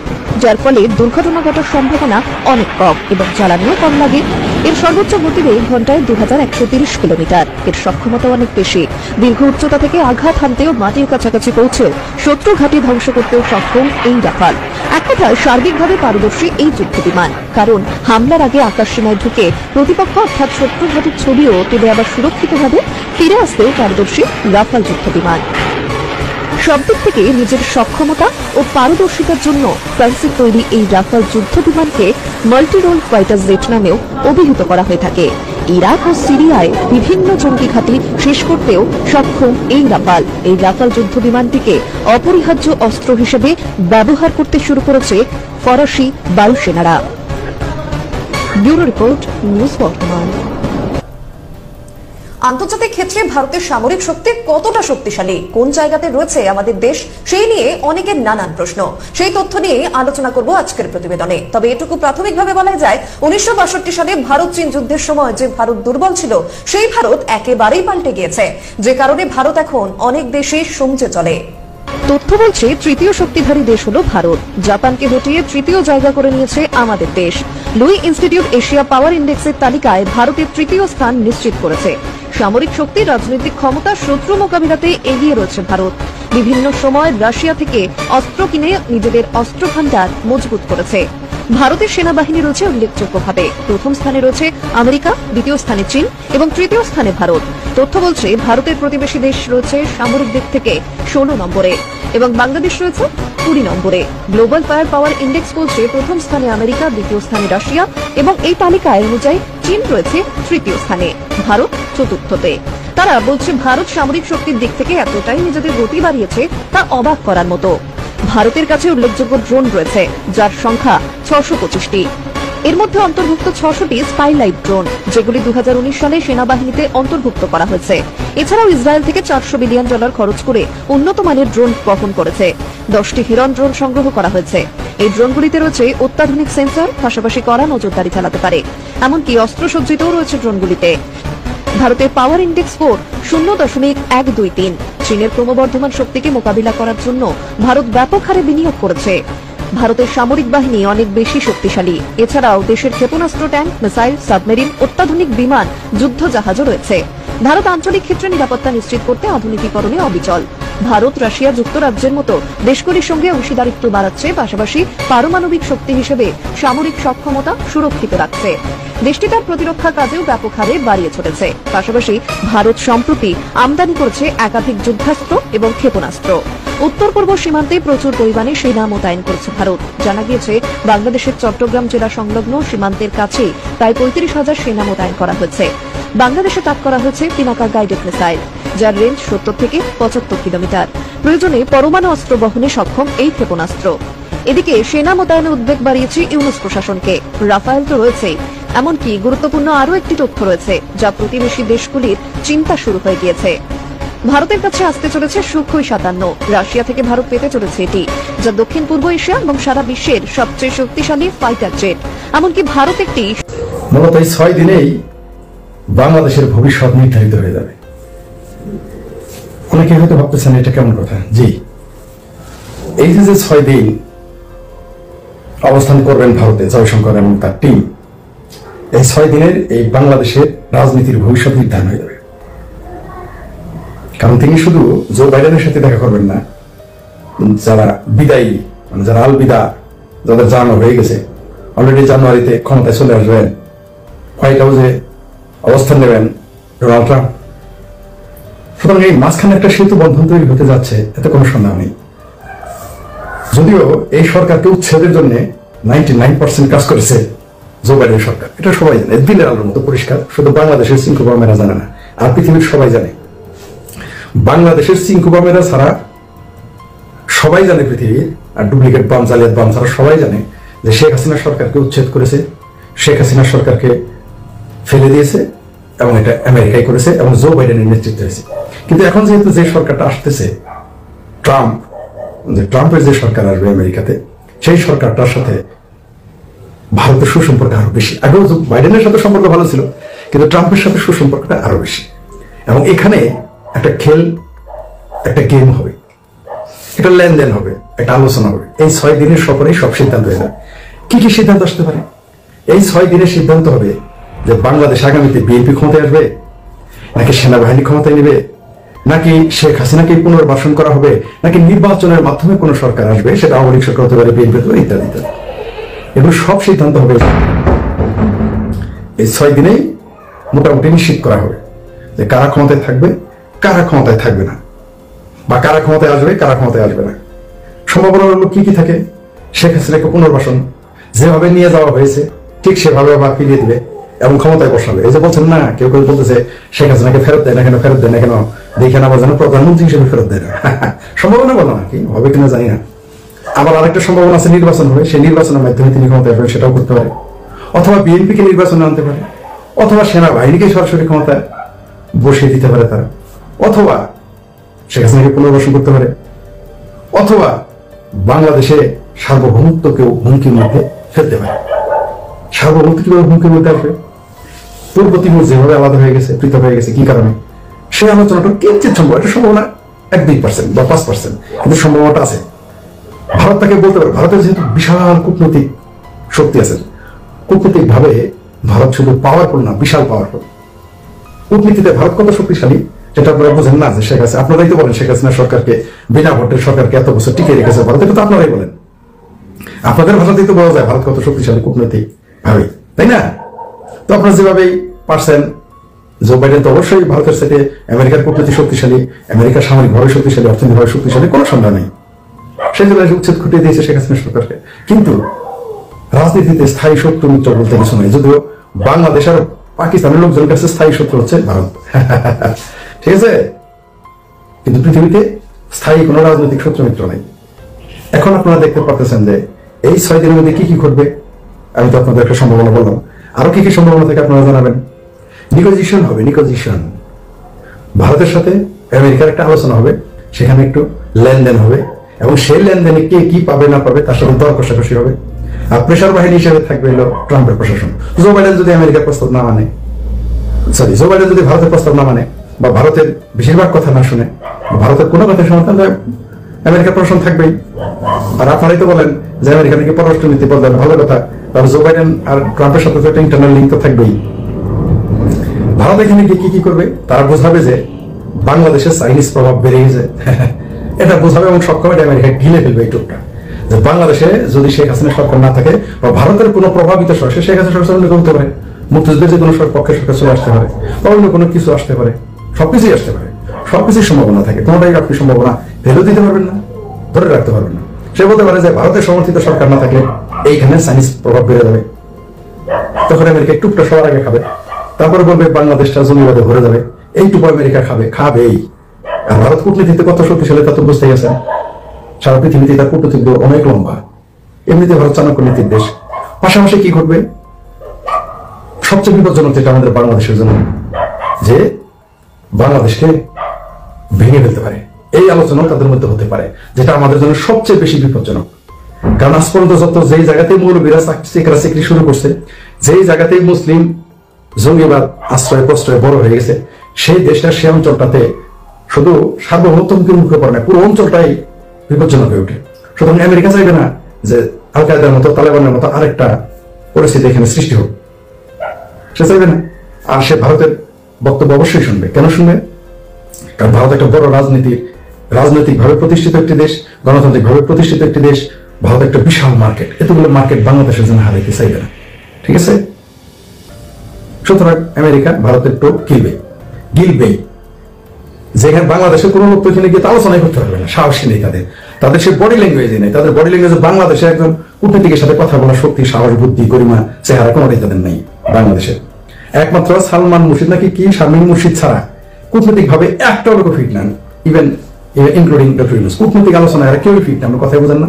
যার ফলে দুর্ঘটনা ঘটার সম্ভাবনা অনেক কম এবং জ্বালানিও কম লাগে। এর সর্বোচ্চ গতিবেগ ঘন্টায় 2130 কিলোমিটার। এর সক্ষমতা অনেক বেশি। দীর্ঘ উচ্চতা থেকে আঘাত হানতেও মাটির কাছাকাছি পৌঁছেও শত্রু ঘাঁটি ধ্বংস করতেও সক্ষম এই রাফাল। এক কথায় সার্বিকভাবে পারদর্শী এই যুদ্ধ বিমান, কারণ হামলার আগে আকাশ সীমায় ঢুকে প্রতিপক্ষ অর্থাৎ শত্রু ঘাঁটির ছবিও তুলে আবার সুরক্ষিতভাবে ফিরে আসতেও পারদর্শী রাফাল যুদ্ধ বিমান। সব দিক থেকে নিজের সক্ষমতা ও পারদর্শিতার জন্য ফ্রান্সের তৈরি এই রাফাল যুদ্ধ বিমানকে মাল্টি রোল ফাইটার জেট নামেও অভিহিত করা হয়ে থাকে। ইরাক ও সিরিয়ায় বিভিন্ন জঙ্গি ঘাঁটি শেষ করতেও সক্ষম এই রাফাল। এই রাফাল যুদ্ধ বিমানটিকে অপরিহার্য অস্ত্র হিসেবে ব্যবহার করতে শুরু করেছে ফরাসি বায়ুসেনারা। ব্যুরো রিপোর্ট, নিউজ বর্তমান। আন্তর্জাতিক ক্ষেত্রে ভারতের সামরিক শক্তি কতটা শক্তিশালী, কোন জায়গাতে রয়েছে আমাদের দেশ, সেই নিয়ে অনেকের নানান প্রশ্ন। সেই তথ্য নিয়ে আলোচনা করব আজকের প্রতিবেদনে। তবে এটুকু প্রাথমিকভাবে বলা যায়, 1962 সালে ভারত চীন যুদ্ধের সময় যে ভারত দুর্বল ছিল, সেই ভারত একেবারেই পাল্টে গিয়েছে, যে কারণে ভারত এখন অনেক দেশে সমঝে চলে। তথ্য বলছে তৃতীয় শক্তিধারী দেশ হলো ভারত। জাপানকে হটিয়ে তৃতীয় জায়গা করে নিয়েছে আমাদের দেশ। লুই ইনস্টিটিউট এশিয়া পাওয়ার ইন্ডেক্সের তালিকায় ভারতের তৃতীয় স্থান নিশ্চিত করেছে। সামরিক শক্তি, রাজনৈতিক ক্ষমতা, শত্রু মোকাবিলাতে এগিয়ে রয়েছে ভারত। বিভিন্ন সময় রাশিয়া থেকে অস্ত্র কিনে নিজেদের অস্ত্র ভান্ডার মজবুত করেছে। ভারতের সেনাবাহিনী রয়েছে উল্লেখযোগ্যভাবে। প্রথম স্থানে রয়েছে আমেরিকা, দ্বিতীয় স্থানে চীন এবং তৃতীয় স্থানে ভারত। তথ্য বলছে ভারতের প্রতিবেশী দেশ রয়েছে সামরিক দিক থেকে 16 নম্বরে এবং বাংলাদেশ রয়েছে 20 নম্বরে। গ্লোবাল ফায়ার পাওয়ার ইন্ডেক্স বলছে প্রথম স্থানে আমেরিকা, দ্বিতীয় স্থানে রাশিয়া এবং এই তালিকায় অনুযায়ী চীন রয়েছে তৃতীয় স্থানে, ভারত চতুর্থতে। তারা বলছে ভারত সামরিক শক্তির দিক থেকে এতটাই নিজেদের গতি বাড়িয়েছে তা অবাক করার মতো। ভারতের কাছে উল্লেখযোগ্য ড্রোন রয়েছে, যার সংখ্যা 625টি। এর মধ্যে অন্তর্ভুক্ত 600টি স্পাইলাইট ড্রোন, যেগুলি 2019 সালে সেনাবাহিনীতে অন্তর্ভুক্ত করা হয়েছে। এছাড়াও ইসরায়েল থেকে $400 বিলিয়ন খরচ করে উন্নত মানের ড্রোন বহন করেছে। 10টি হিরন ড্রোন সংগ্রহ করা হয়েছে। এই ড্রোনগুলিতে রয়েছে অত্যাধুনিক সেন্সর, পাশাপাশি কড়া নজরদারি চালাতে পারে। এমনকি অস্ত্রসজ্জিতও রয়েছে ড্রোনগুলিতে। ভারতের পাওয়ার ইন্ডেক্স স্কোর 0.123। চীনের ক্রমবর্ধমান শক্তিকে মোকাবিলা করার জন্য ভারত ব্যাপক হারে বিনিয়োগ করেছে। ভারতের সামরিক বাহিনী অনেক বেশি শক্তিশালী। এছাড়াও দেশের ক্ষেপণাস্ত্র, ট্যাঙ্ক, মিসাইল, সাবমেরিন, অত্যাধুনিক বিমান, যুদ্ধ জাহাজও রয়েছে। ভারত আঞ্চলিক ক্ষেত্রে নিরাপত্তা নিশ্চিত করতে আধুনিকীকরণে অবিচল। ভারত রাশিয়া যুক্তরাজ্যের মতো দেশগুলির সঙ্গে অংশীদারিত্ব বাড়াচ্ছে, পাশাপাশি পারমাণবিক শক্তি হিসেবে সামরিক সক্ষমতা সুরক্ষিত রাখছে। দেশটি তার প্রতিরক্ষা কাজেও ব্যাপক হারে বাড়িয়ে চলেছে। পাশাপাশি ভারত সম্প্রতি আমদানি করছে একাধিক যুদ্ধাস্ত্র এবং ক্ষেপণাস্ত্র। উত্তর পূর্ব সীমান্তে প্রচুর পরিমাণে সেনা মোতায়েন করেছে ভারত। জানা গিয়েছে বাংলাদেশের চট্টগ্রাম জেলা সংলগ্ন সীমান্তের কাছে প্রায় 35,000 সেনা মোতায়েন করা হয়েছে। বাংলাদেশে তাক করা হয়েছে পিনাকা গাইডেড মিসাইল, যার রেঞ্জ 70 থেকে 75 কিলোমিটার। প্রয়োজনে পরমাণু অস্ত্র বহনে সক্ষম এই ক্ষেপণাস্ত্র। এদিকে সেনা মোতায়েনে উদ্বেগ বাড়িয়েছে ইউনুস প্রশাসনকে। রাফায়েল তো রয়েছে, এমনকি গুরুত্বপূর্ণ আরও একটি তথ্য রয়েছে, যা প্রতিবেশী দেশগুলির চিন্তা শুরু হয়ে গিয়েছে। ভারতের কাছে আসতে চলেছে সুখোই 57। রাশিয়া থেকে ভারত পেতে চলেছে এটি, যা দক্ষিণ পূর্ব এশিয়া এবং সারা বিশ্বের সবচেয়ে শক্তিশালী ফাইটার জেট। এমনকি ভারত একটি মূলত এই 6 দিনেই বাংলাদেশের ভবিষ্যৎ নির্ধারিত হয়ে যাবে। অনেকে হয়তো ভাবতেছেন এটা কেমন কথা। জি, এই যে 6 দিন অবস্থান করবেন ভারতে জয়শঙ্কর এবং তার টিম, এই 6 দিনের এই বাংলাদেশের রাজনীতির ভবিষ্যৎ নির্ধারণ হয়ে যাবে। কারণ তিনি শুধু জো বাইডেনের সাথে দেখা করবেন না, যারা বিদায়ী, মানে যারা আলবিদা, যাদের জানানো হয়ে গেছে, অলরেডি জানুয়ারিতে ক্ষমতায় চলে আসবেন, হোয়াইট হাউসে অবস্থান নেবেন ডোনাল্ড ট্রাম্প। সুতরাং এই মাঝখানে একটা সেতু বন্ধন তৈরি হতে যাচ্ছে, এতে কোনো সন্দেহ নেই। যদিও এই সরকারকে উচ্ছেদের জন্য 99% কাজ করেছে জো বাইডেন সরকার, এটা সবাই জানে, দিনের আলোর মতো পরিষ্কার। শুধু বাংলাদেশের সিংহবামেরা জানে না, আর পৃথিবীর সবাই জানে বাংলাদেশের চিঙ্কু বামেরা ছাড়া সবাই জানে পৃথিবীর, আর ডুপ্লিকেট বাম জালিয়াত বাম ছাড়া সবাই জানে যে শেখ হাসিনা সরকারকে উচ্ছেদ করেছে, শেখ হাসিনা সরকারকে ফেলে দিয়েছে, এবং এটা আমেরিকায় করেছে এবং জো বাইডেনের নেতৃত্বে হয়েছে। কিন্তু এখন যেহেতু যে সরকারটা আসতেছে ট্রাম্পের যে সরকার আসবে আমেরিকাতে, সেই সরকারটার সাথে ভারতের সুসম্পর্ক আরো বেশি। আগেও বাইডেনের সাথে সম্পর্ক ভালো ছিল, কিন্তু ট্রাম্পের সাথে সুসম্পর্কটা আরো বেশি। এবং এখানে একটা গেম হবে, একটা লেনদেন হবে, একটা আলোচনা হবে। এই 6 দিনের সফরেই সব সিদ্ধান্ত হয়ে যাবে। কি কি সিদ্ধান্ত আসতে পারে? এই 6 দিনের সিদ্ধান্ত হবে যে বাংলাদেশ আগামীতে বিএনপি ক্ষমতায় আসবে, নাকি সেনাবাহিনী ক্ষমতায় নেবে, নাকি শেখ হাসিনাকে পুনর্বাসন করা হবে, নাকি নির্বাচনের মাধ্যমে কোন সরকার আসবে, সেটা আওয়ামী লীগ সরকার হতে পারে, বিএনপি হতে পারে, ইত্যাদি ইত্যাদি। এগুলো সব সিদ্ধান্ত হবে এই 6 দিনেই মোটামুটি নিশ্চিত করা হবে যে কারা ক্ষমতায় থাকবে, কারা ক্ষমতায় থাকবে না, বা কারা ক্ষমতায় আসবে, কারা ক্ষমতায় আসবে না। সম্ভাবনাগুলো কি কি থাকে? শেখ হাসিনাকে পুনর্বাসন যেভাবে নিয়ে যাওয়া হয়েছে ঠিক সেভাবে আবার ফিরিয়ে দিবে এবং ক্ষমতায় বসাবে। এই যে বলছেন না, কেউ কেউ বলতেছে শেখ হাসিনাকে ফেরত দেয় না কেন, ফেরত দেয় না কেন, দেখে না যেন প্রধানমন্ত্রী হিসেবে ফেরত দেয় না। সম্ভাবনা বলো না, কি হবে কিনা জানি না। আবার আরেকটা সম্ভাবনা আছে, নির্বাচন হবে, সেই নির্বাচনের মাধ্যমে তিনি ক্ষমতায় আসবেন, সেটাও করতে পারে। অথবা বিএনপিকে নির্বাচনে আনতে পারে, অথবা সেনাবাহিনীকে সরাসরি ক্ষমতায় বসিয়ে দিতে পারে তারা, অথবা শেখ হাসিনাকে পুনর্বাসন করতে পারে, অথবা বাংলাদেশে সার্বভৌমত্বকেও হুমকির মধ্যে ফেলতে পারে। সার্বভৌমত্ব কিভাবে হুমকির মধ্যে আসবে? পূর্ব তিমুর যেভাবে আলাদা হয়ে গেছে, পৃথক হয়ে গেছে, কি কারণে? সেই আলোচনাটা কিঞ্চিত সম্ভব, এটা সম্ভাবনা 1-2% বা 5%, কিন্তু সম্ভাবনাটা আছে। ভারত তাকে বলতে পারে, ভারতের যেহেতু বিশাল কূটনৈতিক শক্তি আছে, কূটনৈতিক ভাবে ভারত শুধু পাওয়ারফুল না, বিশাল পাওয়ারফুল। কূটনীতিতে ভারত কত শক্তিশালী যেটা আপনারা বোঝেন না, যে শেখ হাসিনা, আপনারাই তো বলেন শেখ হাসিনা সরকারকে, বিনা ভোটের সরকারকে এত বছর টিকে রেখেছে ভারত, এটা তো আপনারাই বলেন। আপনাদের ভাষাতেই তো বলা যায় ভারত কত শক্তিশালী কূটনৈতিক ভাবে, তাই না? তো আপনারা যেভাবেই পারছেন, জো বাইডেন তো অবশ্যই ভারতের সাথে আমেরিকার কূটনৈতিক শক্তিশালী, আমেরিকার সামরিকভাবে শক্তিশালী, অর্থনৈতিকভাবে শক্তিশালী, কোনো সন্দেহ নেই। সেই জন্য উচ্ছেদ ঘটিয়ে দিয়েছে শেখ হাসিনা সরকারকে। কিন্তু রাজনীতিতে স্থায়ী শত্রু মিত্র বলতে কিছু নেই, যদিও বাংলাদেশ আর পাকিস্তানের লোকজনের কাছে স্থায়ী শত্রু হচ্ছে ভারত, ঠিক আছে? কিন্তু পৃথিবীতে স্থায়ী কোনো রাজনৈতিক শত্রু মিত্র নেই। এখন আপনারা দেখতে পাচ্ছেন যে এই 6 দিনের মধ্যে কি কি ঘটবে। আমি তো আপনাদের একটা সম্ভাবনা বললাম, আরো কি কি সম্ভাবনা থেকে আপনারা জানাবেন। নিগোজিয়েশন হবে, নিগোজিয়েশন, ভারতের সাথে আমেরিকার একটা আলোচনা হবে, সেখানে একটু লেনদেন হবে, এবং সেই লেনদেনে কে কি পাবে না পাবে তার সাথে দর কষাকষি হবে। আর প্রেসার বাহিনী হিসেবে থাকবে হলো ট্রাম্পের প্রশাসন। জো বাইডেন যদি আমেরিকার প্রস্তাব না মানে, জো বাইডেন যদি ভারতের প্রস্তাব না মানে, বা ভারতের বেশিরভাগ কথা না শুনে, ভারতের কোনো কথা শোনে, তাহলে আমেরিকার প্রশাসন থাকবেই। আর আপনারাই তো বলেন যে আমেরিকা নাকি পররাষ্ট্র নীতি বদলাবে, ভালো কথা। তাহলে জো বাইডেন আর ট্রাম্পের সাথে তো একটা ইন্টারনাল লিঙ্ক তো থাকবেই। ভারত এখানে গিয়ে কি কি করবে? তারা বোঝাবে যে বাংলাদেশের চাইনিজ প্রভাব বেড়ে গেছে, এটা বোঝাবে, এবং সক্ষম এটা আমেরিকা গিলে ফেলবে এই টুকটা, যে বাংলাদেশে যদি শেখ হাসিনা সরকার না থাকে, বা ভারতের কোনো প্রভাবিত সরকার, শেখ হাসিনা সরকার অন্য করতে পারে, মুক্তিযুদ্ধের যে কোনো পক্ষের সরকার চলে আসতে পারে, বা অন্য কোনো কিছু আসতে পারে, সবকিছুই আসতে পারে, সবকিছুর সম্ভাবনা থাকে। কোনোটাই আপনি সম্ভাবনা ফেলেও দিতে পারবেন না, ধরে রাখতে পারবেন না। সে বলতে পারে যে ভারতের সমর্থিত সরকার না থাকলে এইখানে চাইনিজ প্রভাব বেড়ে যাবে, তখন আমেরিকা টুকটা সবার আগে খাবে, তারপরে বলবে বাংলাদেশটা জমিবাদে ভরে যাবে, এইটুকু আমেরিকা খাবেই। আর ভারত কূটনীতিতে কত শক্তিশালী তা তো বুঝতেই গেছেন, সারা পৃথিবীতে তার কূটনীতি অনেক লম্বা। এমনিতে ভারত চাণক্য নীতির দেশ। পাশাপাশি কি ঘটবে? সবচেয়ে বিপজ্জনক যেটা আমাদের বাংলাদেশের জন্য, যে বাংলাদেশকে ভেঙে ফেলতে পারে, এই আলোচনাও তাদের মধ্যে হতে পারে, যেটা আমাদের জন্য সবচেয়ে বেশি বিপজ্জনক। কারণ আজ পর্যন্ত যত যেই জায়গাতেই মৌলবীরা চাকরি শুরু করছে, যেই জায়গাতেই মুসলিম জঙ্গিবাদ আশ্রয় প্রশ্রয় বড় হয়ে গেছে, সেই দেশটা, সে অঞ্চলটাতে শুধু সার্বভৌমত্বের মুখে পড়ে না, পুরো অঞ্চলটাই বিপজ্জনক হয়ে ওঠে। সুতরাং আমেরিকা চাইবে না যে আল কায়দার মতো, তালেবানের মতো আরেকটা পরিস্থিতি এখানে সৃষ্টি হোক, সে চাইবে না। আর সে ভারতের বক্তব্য অবশ্যই শুনবে। কেন শুনবে? কারণ ভারত একটা বড় রাজনৈতিকভাবে প্রতিষ্ঠিত একটি দেশ, গণতান্ত্রিকভাবে প্রতিষ্ঠিত একটি দেশ। ভারত একটা বিশাল মার্কেট, এতগুলো মার্কেট বাংলাদেশের জন্য হারাইতে চাইবে না, ঠিক আছে? সুতরাং আমেরিকা ভারতের টোপ গিলবেই। যেখানে বাংলাদেশের কোনো লোক তো এখানে গিয়ে আলোচনাই করতে পারবে না, সাহসী নেই তাদের সে বডি ল্যাঙ্গুয়েজই নেই। তাদের বডি ল্যাঙ্গুয়েজ বাংলাদেশে একজন কূটনীতিকের সাথে কথা বলার শক্তি, সাহস, বুদ্ধি, গরিমা, চেহারা কোনোটাই তাদের নেই বাংলাদেশের। একমাত্র সালমান মুর্শিদ নাকি কি শারমিন মুর্শিদ ছাড়া কূটনৈতিক ভাবে একটা লোক ফিট নেন, ইভেন ইনক্লুডিং ডক্টর ইউনূস। কূটনৈতিক আলোচনা এরা কেউই ফিট না, আমরা কথাই বোঝেন না।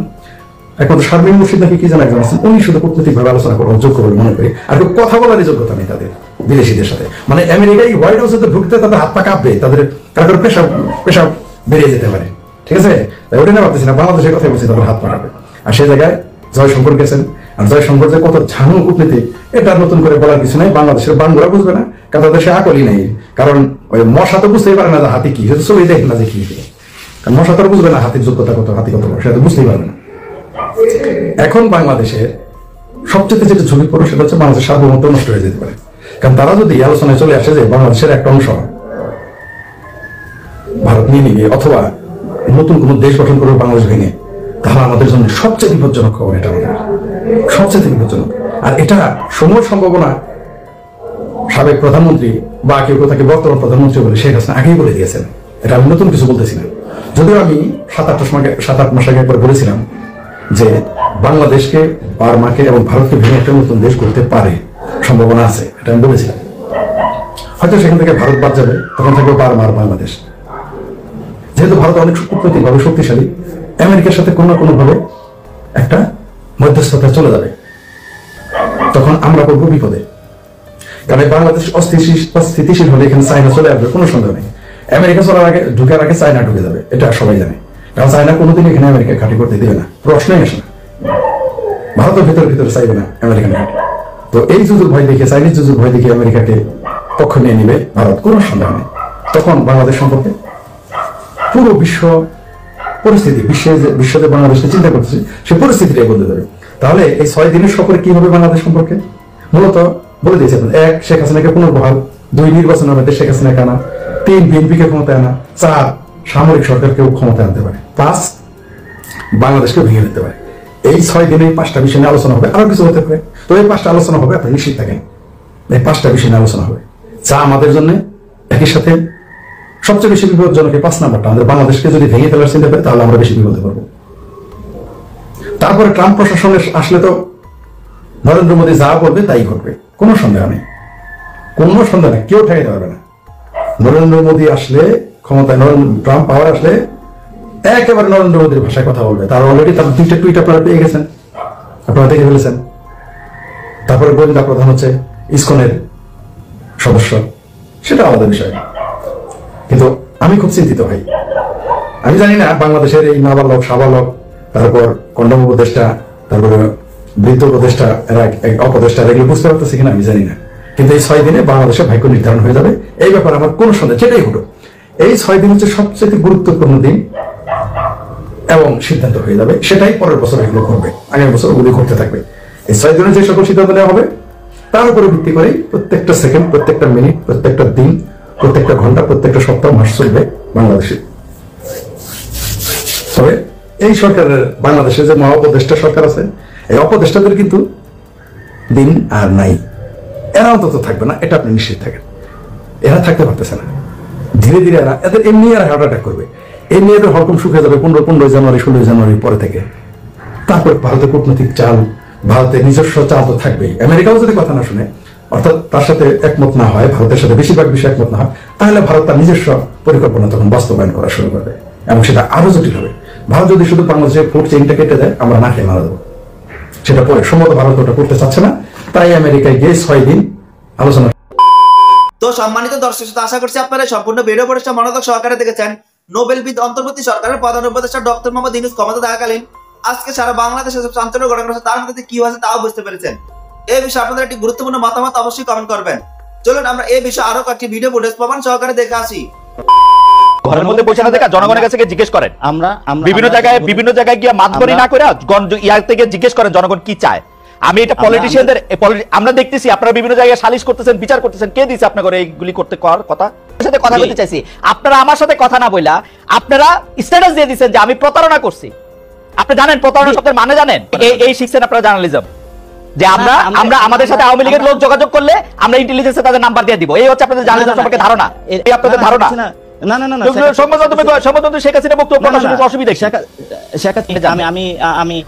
একমাত্র শারমিন মুর্শিদ নাকি কি যেন একজন আছেন, উনি শুধু কূটনৈতিকভাবে আলোচনা করার যোগ্য বলে মনে করি, আর কেউ কথা বলার যোগ্যতা নেই তাদের বিদেশিদের সাথে। মানে আমেরিকায় হোয়াইট হাউসে তো ঢুকতে তাদের হাত পা কাঁপবে, তাদের কারোর পেশাব বেরিয়ে যেতে পারে, ঠিক আছে? তাই ওটা না ভাবতেছি না, বাংলাদেশের কথাই বলছি, তাদের হাত পা কাঁপবে। আর সেই জায়গায় জয়শঙ্কর গেছেন, আর জয়শঙ্কর যে কত ঝানু কূটনীতি এটা নতুন করে বলার কিছু নাই। বাংলাদেশের বাংলা বুঝবে না, কারণ তাদের সে আকলই নেই। কারণ ওই মশা তো বুঝতেই পারে না যে হাতি কি, সেটা চলেই দেখ না যে কি, কারণ মশা তো বুঝবে না হাতির যোগ্যতা কত, হাতি কত, সেটা তো বুঝতেই পারবে না। এখন বাংলাদেশের সবচেয়ে যেটা ঝুঁকিপূর্ণ সেটা হচ্ছে বাংলাদেশের সার্বভৌমত্ব নষ্ট হয়ে যেতে পারে। কারণ তারা যদি আলোচনায় চলে আসে যে বাংলাদেশের একটা অংশ ভারত নিয়ে নিবে অথবা নতুন কোন দেশ গঠন করবে বাংলাদেশ ভেঙে, তাহলে আমাদের জন্য সবচেয়ে বিপজ্জনক খবর এটা, আমাদের সবচেয়ে বিপজ্জনক। আর এটা সময় সম্ভাবনা সাবেক প্রধানমন্ত্রী বা কেউ তাকে বর্তমান প্রধানমন্ত্রী বলে শেখ হাসিনা আগেই বলে দিয়েছেন। এটা আমি নতুন কিছু বলতেছি না, যদিও আমি 7-8 মাস আগে একবার বলেছিলাম যে বাংলাদেশকে, বার্মাকে এবং ভারতকে ভেঙে একটা নতুন দেশ করতে পারে, সম্ভাবনা আছে, এটা আমি বলেছিলাম। হয়তো সেখান থেকে ভারত বাদ যাবে, তখন থাকবে বার্মা আর বাংলাদেশ। যেহেতু ভারত অনেক কূটনৈতিকভাবে শক্তিশালী, আমেরিকার সাথে কোনো না কোনো ভাবে একটা মধ্যস্থতা চলে যাবে, তখন আমরা পড়বো বিপদে। কারণ বাংলাদেশ অস্থিতিশীল হলে এখানে চায়না চলে আসবে, কোনো সন্দেহ নেই। আমেরিকা চলার আগে, ঢুকার আগে চায়না ঢুকে যাবে, এটা সবাই জানে। কারণ চায়না কোনোদিন এখানে আমেরিকা ঘাঁটি করতে দেবে না, প্রশ্নই আসে না। ভারতের ভিতরে চাইবে না আমেরিকান ঘাঁটি। তো এই যুদ্ধের ভয় দেখে, চাইনিজ যুদ্ধের ভয় দেখে আমেরিকাকে পক্ষ নিয়ে নিবে ভারত, কোনো সন্দেহ নেই। তখন বাংলাদেশ সম্পর্কে পুরো বিশ্ব পরিস্থিতি, বিশ্ব যে বাংলাদেশকে চিন্তা করতেছে সে পরিস্থিতিটাই বদলে যাবে। তাহলে এই 6 দিনের সফরে কি হবে বাংলাদেশ সম্পর্কে? মূলত বলে দিয়েছে, 1 শেখ হাসিনাকে পুনর্বহাল, 2 নির্বাচনের মধ্যে শেখ হাসিনাকে আনা, 3 বিএনপিকে ক্ষমতায় আনা, 4 সামরিক সরকারকেও ক্ষমতায় আনতে পারে, 5 বাংলাদেশকে ভেঙে নিতে পারে। এই 6 দিনে 5টা বিষয় নিয়ে আলোচনা হবে, আরো কিছু হতে পারে। তো এই 5টা আলোচনা হবে, আপনি নিশ্চিত থাকেন, এই 5টা বিষয় নিয়ে আলোচনা হবে, যা আমাদের জন্য একই সাথে সবচেয়ে বেশি বিপজ্জনক। 5 নাম্বারটা, আমাদের বাংলাদেশকে যদি ভেঙে ফেলার চিন্তা করে তাহলে আমরা বেশি বিপদে পড়বো। তারপরে ট্রাম্প প্রশাসনে আসলে তো নরেন্দ্র মোদী যা বলবে তাই ঘটবে, কোনো সন্দেহ নেই, কোনো সন্দেহ নেই, কেউ ঠেকাইতে পারবে না। নরেন্দ্র মোদী আসলে ক্ষমতায়, ট্রাম্প পাওয়ার আসলে একেবারে নরেন্দ্র মোদীর ভাষায় কথা বলবে। তার অলরেডি তার 2টা টুইট আপনারা পেয়ে গেছেন, আপনারা দেখে ফেলেছেন। তারপরে গোয়েন্দা প্রধান হচ্ছে ইসকনের সদস্য, সেটা আলাদা বিষয়। কিন্তু আমি খুব চিন্তিত ভাই, আমি জানি না বাংলাদেশের এই নাবালক, সাবালক, তারপর কন্ডম উপদেষ্টা, তারপরে বৃদ্ধ উপদেষ্টা, অপদেষ্টা, এগুলো বুঝতে পারতেছি কিনা আমি জানি না। কিন্তু এই 6 দিনে বাংলাদেশের ভাগ্য নির্ধারণ হয়ে যাবে, এই ব্যাপারে আমার কোনো সন্দেহ, যেটাই হলো এই 6 দিন হচ্ছে সবচেয়ে গুরুত্বপূর্ণ দিন এবং সিদ্ধান্ত হয়ে যাবে। সেটাই পরের বছর এগুলো করবে, আগামী বছর ওগুলি করতে থাকবে। এই 6 দিনে যে সকল সিদ্ধান্ত নেওয়া হবে তার উপরে ভিত্তি করে প্রত্যেকটা সেকেন্ড, প্রত্যেকটা মিনিট, প্রত্যেকটা দিন, প্রত্যেকটা ঘন্টা, প্রত্যেকটা সপ্তাহ, মাস চলবে বাংলাদেশে। তবে এই সরকারের, বাংলাদেশে যে মহা উপদেষ্টা সরকার আছে, এই অপদেষ্টাদের কিন্তু দিন আর নাই, এরা অন্তত থাকবে না, এটা আপনি নিশ্চিত থাকেন। এরা থাকতে পারতেছে না, ধীরে ধীরে এদের এমনি আর হার্ট অ্যাটাক করবে, এমনি এদের হরকম শুকিয়ে যাবে 15 জানুয়ারি 16 জানুয়ারির পরে থেকে। তারপর ভারতের কূটনৈতিক চাল, ভারতের নিজস্ব চাল তো থাকবেই। আমেরিকাও যদি কথা না শুনে, অর্থাৎ তার সাথে একমত না হয়, ভারতের সাথে বেশিরভাগ বিষয় একমত না হয়, তাহলে ভারত তার নিজস্ব পরিকল্পনা তখন বাস্তবায়ন করা শুরু করবে এবং সেটা আরো জটিল হবে। ভারত যদি শুধু বাংলাদেশের ফুড চেইনটা কেটে দেয়, আমরা না খেয়ে মারা দেবো, সেটা পরে সম্ভবত ভারত ওটা করতে চাচ্ছে না, তাই আমেরিকায় গিয়ে 6 দিন আলোচনা। তো সম্মানিত দর্শক, আশা করছি আপনারা সম্পূর্ণ ভিডিও পরিষ্কার মনোযোগ সহকারে দেখেছেন। নোবেলবিদ অন্তর্বর্তী সরকারের প্রধান উপদেষ্টা ডক্টর মোহাম্মদ ইউনূস ক্ষমতা থাকাকালীন আজকে সারা বাংলাদেশে সব চাঞ্চল্য ঘটনা ঘটেছে, তার মধ্যে কি হয়েছে তাও বুঝতে পেরেছেন। এই বিষয়ে আপনাদের একটি গুরুত্বপূর্ণ মতামত অবশ্যই কমেন্ট করবেন। চলুন আমরা এই বিষয়ে আরো কয়েকটি ভিডিও ফুটেজ প্রমাণ সহকারে দেখে আসি। ঘরের মধ্যে বসে না দেখা জনগণের কাছে জিজ্ঞেস করেন, আমরা বিভিন্ন জায়গায় গিয়ে মাতবরি না করে ইয়ার থেকে জিজ্ঞেস করেন জনগণ কি চায়। আমি এটা পলিটিশিয়ানদের, আমরা দেখতেছি আপনারা বিভিন্ন জায়গায় সালিশ করতেছেন, বিচার করতেছেন, কে দিছে আপনাদের এইগুলি করতে করার কথা? সাথে কথা বলতে চাইছি, আপনারা আমার সাথে কথা না বইলা আপনারা স্ট্যাটাস দিয়ে দিচ্ছেন যে আমি প্রতারণা করছি। আপনি জানেন প্রতারণা শব্দের মানে জানেন? এই শিখছেন আপনারা জার্নালিজম, যে আমরা আমাদের সাথে আওয়ামী লীগের লোক যোগাযোগ করলে আমরা ইন্টেলিজেন্সে তাদের নাম্বার দিয়ে দিব। এই হচ্ছে আপনাদের জার্নালিজম সম্পর্কে ধারণা, এই আপনাদের ধারণা। শেখ হাসিনা বক্তব্য প্রকাশের অসুবিধা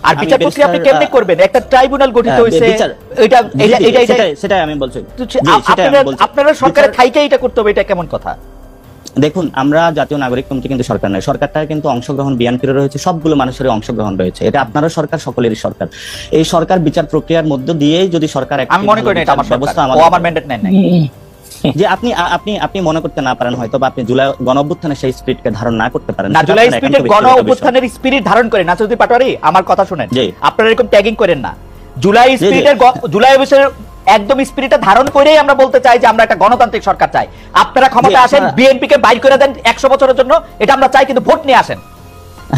আর বিচার প্রক্রিয়া আপনি কেমনে করবেন? একটা ট্রাইব্যুনাল গঠিত হয়েছে, সেটাই আমি বলছি। আপনারা সরকারের থাইকে এটা করতে হবে, এটা কেমন কথা? দেখুন, আমরা জাতীয় নাগরিক কমিটি কিন্তু সরকার নয়, সরকারটা কিন্তু অংশগ্রহণ বিএনপির রয়েছে, সবগুলো মানুষের অংশগ্রহণ রয়েছে, এটা আপনারও সরকার, সকলেরই সরকার। এই সরকার বিচার প্রক্রিয়ার মধ্য দিয়েই যদি সরকার আমি মনে করি না এটা আমার ব্যবস্থা, ও আমার ম্যান্ডেট নেন নাই। যে আপনি মনে করতে না পারেন, হয়তো আপনি জুলাই গণঅভ্যুত্থানের সেই স্পিরিটকে ধারণ না করতে পারেন না। জুলাই স্পিরিটের গণঅভ্যুত্থানের স্পিরিট ধারণ করে নাসিরুদ্দিন পাটোয়ারি আমার কথা শুনেন, আপনারা এরকম ট্যাগিং করেন না। জুলাই স্পিরিটের জুলাই অবস্থার একদম স্পিরিটটা ধারণ করেই আমরা বলতে চাই যে আমরা একটা গণতান্ত্রিক সরকার চাই। আপনারা ক্ষমতা আসেন, বিএনপি কে বাইর করে দেন 100 বছরের জন্য, এটা আমরা চাই, কিন্তু ভোট নিয়ে আসেন।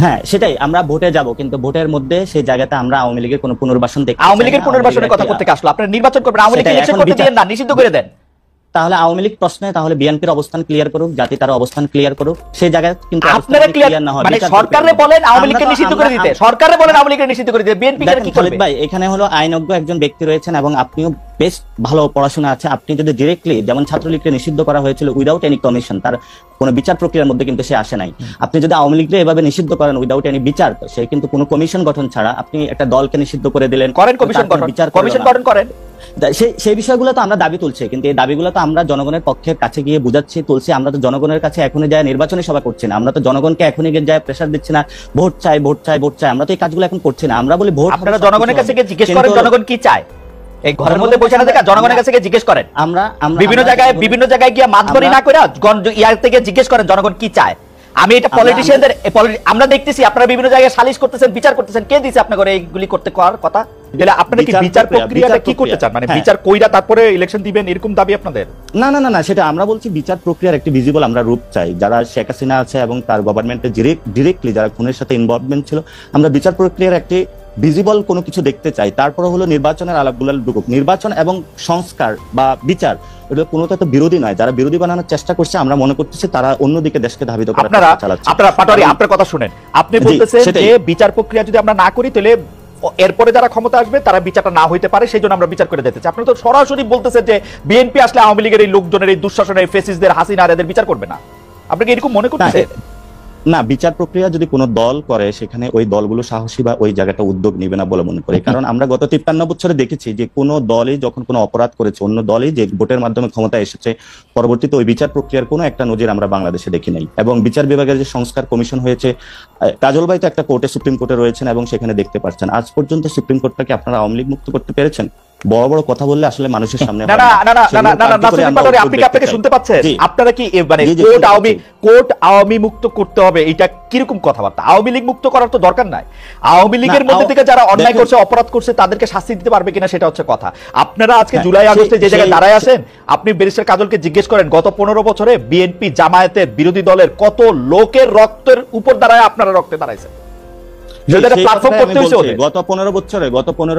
হ্যাঁ, সেটাই, আমরা ভোটে যাব, কিন্তু ভোটের মধ্যে সেই জায়গাতে আমরা আওয়ামী লীগের কোনো পুনর্বাসন দেখতে, আওয়ামী লীগের পুনর্বাসনের কথা করতে আসলো, আপনারা নির্বাচন করবেন, আওয়ামী লীগকে ইলেকশন করতে দেন না, নিষিদ্ধ করে দেন। তাহলে আওয়ামী লীগ প্রশ্নে তাহলে বিএনপির অবস্থান ক্লিয়ার করুক, জাতি তার অবস্থান ক্লিয়ার করুক, সেই জায়গায় কিন্তু আপনারা ক্লিয়ার না হয়, মানে সরকারে বলেন আওয়ামী লীগকে নিষিদ্ধ করে দিতে, সরকারে বলেন আওয়ামী লীগকে নিষিদ্ধ করে দিতে, বিএনপি কি করবে? ভাই, এখানে হলো আইনজ্ঞ একজন ব্যক্তি রয়েছেন এবং আপনিও বেশ ভালো পড়াশোনা আছে, আপনি যদি ডিরেক্টলি, যেমন ছাত্রলীগকে নিষিদ্ধ করা হয়েছিল উইদাউট এনি কমিশন, তার কোনো বিচার প্রক্রিয়ার মধ্যে কিন্তু সে আসে নাই, আপনি যদি আওয়ামী লীগকে এভাবে নিষিদ্ধ করেন উইদাউট এনি বিচার, সে কিন্তু কোনো কমিশন গঠন ছাড়া আপনি একটা দলকে নিষিদ্ধ করে দিলেন, করেন কমিশন গঠন, বিচার কমিশন গঠন করেন। সেই বিষয়গুলো তো আমরা দাবি তুলছি, কিন্তু এই দাবিগুলো তো আমরা জনগণের পক্ষের কাছে গিয়ে বুঝাচ্ছি, তুলছি। আমরা তো জনগণের কাছে এখনই যায় নির্বাচনী সভা করছি না, আমরা তো জনগণকে এখনই গিয়ে যায় প্রেসার দিচ্ছি না, ভোট চাই ভোট চাই ভোট চাই, আমরা তো এই কাজগুলো এখন করছি না। আমরা বলি ভোট, আপনারা জনগণের কাছে গিয়ে জিজ্ঞেস করেন জনগণ কি চায়, এই ঘরের মধ্যে বসে না থেকে জনগণের কাছে গিয়ে জিজ্ঞেস করেন। আমরা বিভিন্ন জায়গায় গিয়ে মাতবরি না করে ইয়ার থেকে জিজ্ঞেস করেন জনগণ কি চায়। আমি এটা পলিটিশিয়ানদের, আমরা দেখতেছি আপনারা বিভিন্ন জায়গায় সালিশ করতেছেন, বিচার করতেছেন, কে দিছে আপনাদের এইগুলি করতে করার কথা? তাহলে আপনারা কি বিচার প্রক্রিয়াটা কি করতে চান, মানে বিচার কইরা তারপরে ইলেকশন দিবেন, এরকম দাবি আপনাদের? না না না না, সেটা আমরা বলছি বিচার প্রক্রিয়ার একটি ভিজিবল আমরা রূপ চাই। যারা শেখ হাসিনা আছে এবং তার গভর্নমেন্টে ডিরেক্টলি যারা খুনের সাথে ইনভলভমেন্ট ছিল, আমরা বিচার প্রক্রিয়ার একটি ভিজিবল কোনো কিছু দেখতে চাই। তারপরে হলো নির্বাচনের আলাপগুলো ঢুকুক। নির্বাচন এবং সংস্কার বা বিচার এটা কোনোটা তো বিরোধী নয়। যারা বিরোধী বানানোর চেষ্টা করছে, আমরা মনে করতেছি তারা অন্যদিকে দেশকে ধাবিত করার চেষ্টা চালাচ্ছে। আপনারা পাটোয়ারি, আপনার কথা শুনেন, আপনি বলতেছেন যে বিচার প্রক্রিয়া যদি আমরা না করি তাহলে এরপরে যারা ক্ষমতা আসবে তারা বিচারটা না হইতে পারে, সেই জন্য আমরা বিচার করে দিতে চাই। আপনি তো সরাসরি বলতেছেন যে বিএনপি আসলে আওয়ামী লীগের এই লোকজনের, এই দুঃশাসনের, ফেসিসদের, হাসিনার এদের বিচার করবে না। আপনি কি এরকম মনে করতেছেন? না, বিচার প্রক্রিয়া যদি কোনো দল করে, সেখানে ওই দলগুলো সাহসী বা ওই জায়গাটা উদ্যোগ নিবে না বলে মনে করি। কারণ আমরা গত 53 বছরে দেখেছি যে কোনো দলই যখন কোনো অপরাধ করেছে, অন্য দলই যে ভোটের মাধ্যমে ক্ষমতায় এসেছে, পরবর্তীতে ওই বিচার প্রক্রিয়ার কোনো একটা নজির আমরা বাংলাদেশে দেখি নাই। এবং বিচার বিভাগের যে সংস্কার কমিশন হয়েছে, কাজল ভাই তো একটা কোর্টে, সুপ্রিম কোর্টে রয়েছেন এবং সেখানে দেখতে পাচ্ছেন আজ পর্যন্ত সুপ্রিম কোর্টটাকে আপনারা আওয়ামী লীগ মুক্ত করতে পেরেছেন? বড় বড় কথা বললে আসলে মানুষের সামনে আপনাকে শুনতে পাচ্ছেন? আপনারা কি মানে কোর্ট আওয়ামী মুক্ত করতে হবে, এটা কিরকম কথাবার্তা? আওয়ামী লীগ মুক্ত করার তো দরকার নাই। আওয়ামী লীগের মধ্যে থেকে যারা অন্যায় করছে, অপরাধ করছে, তাদেরকে শাস্তি দিতে পারবে কিনা সেটা হচ্ছে কথা। আপনারা আজকে জুলাই আগস্টে যে জায়গায় দাঁড়ায় আছেন, আপনি ব্যারিস্টার কাজলকে জিজ্ঞেস করেন গত 15 বছরে বিএনপি, জামায়াতের, বিরোধী দলের কত লোকের রক্তের উপর দাঁড়ায় আপনারা রক্তে দাঁড়াইছেন। গত 15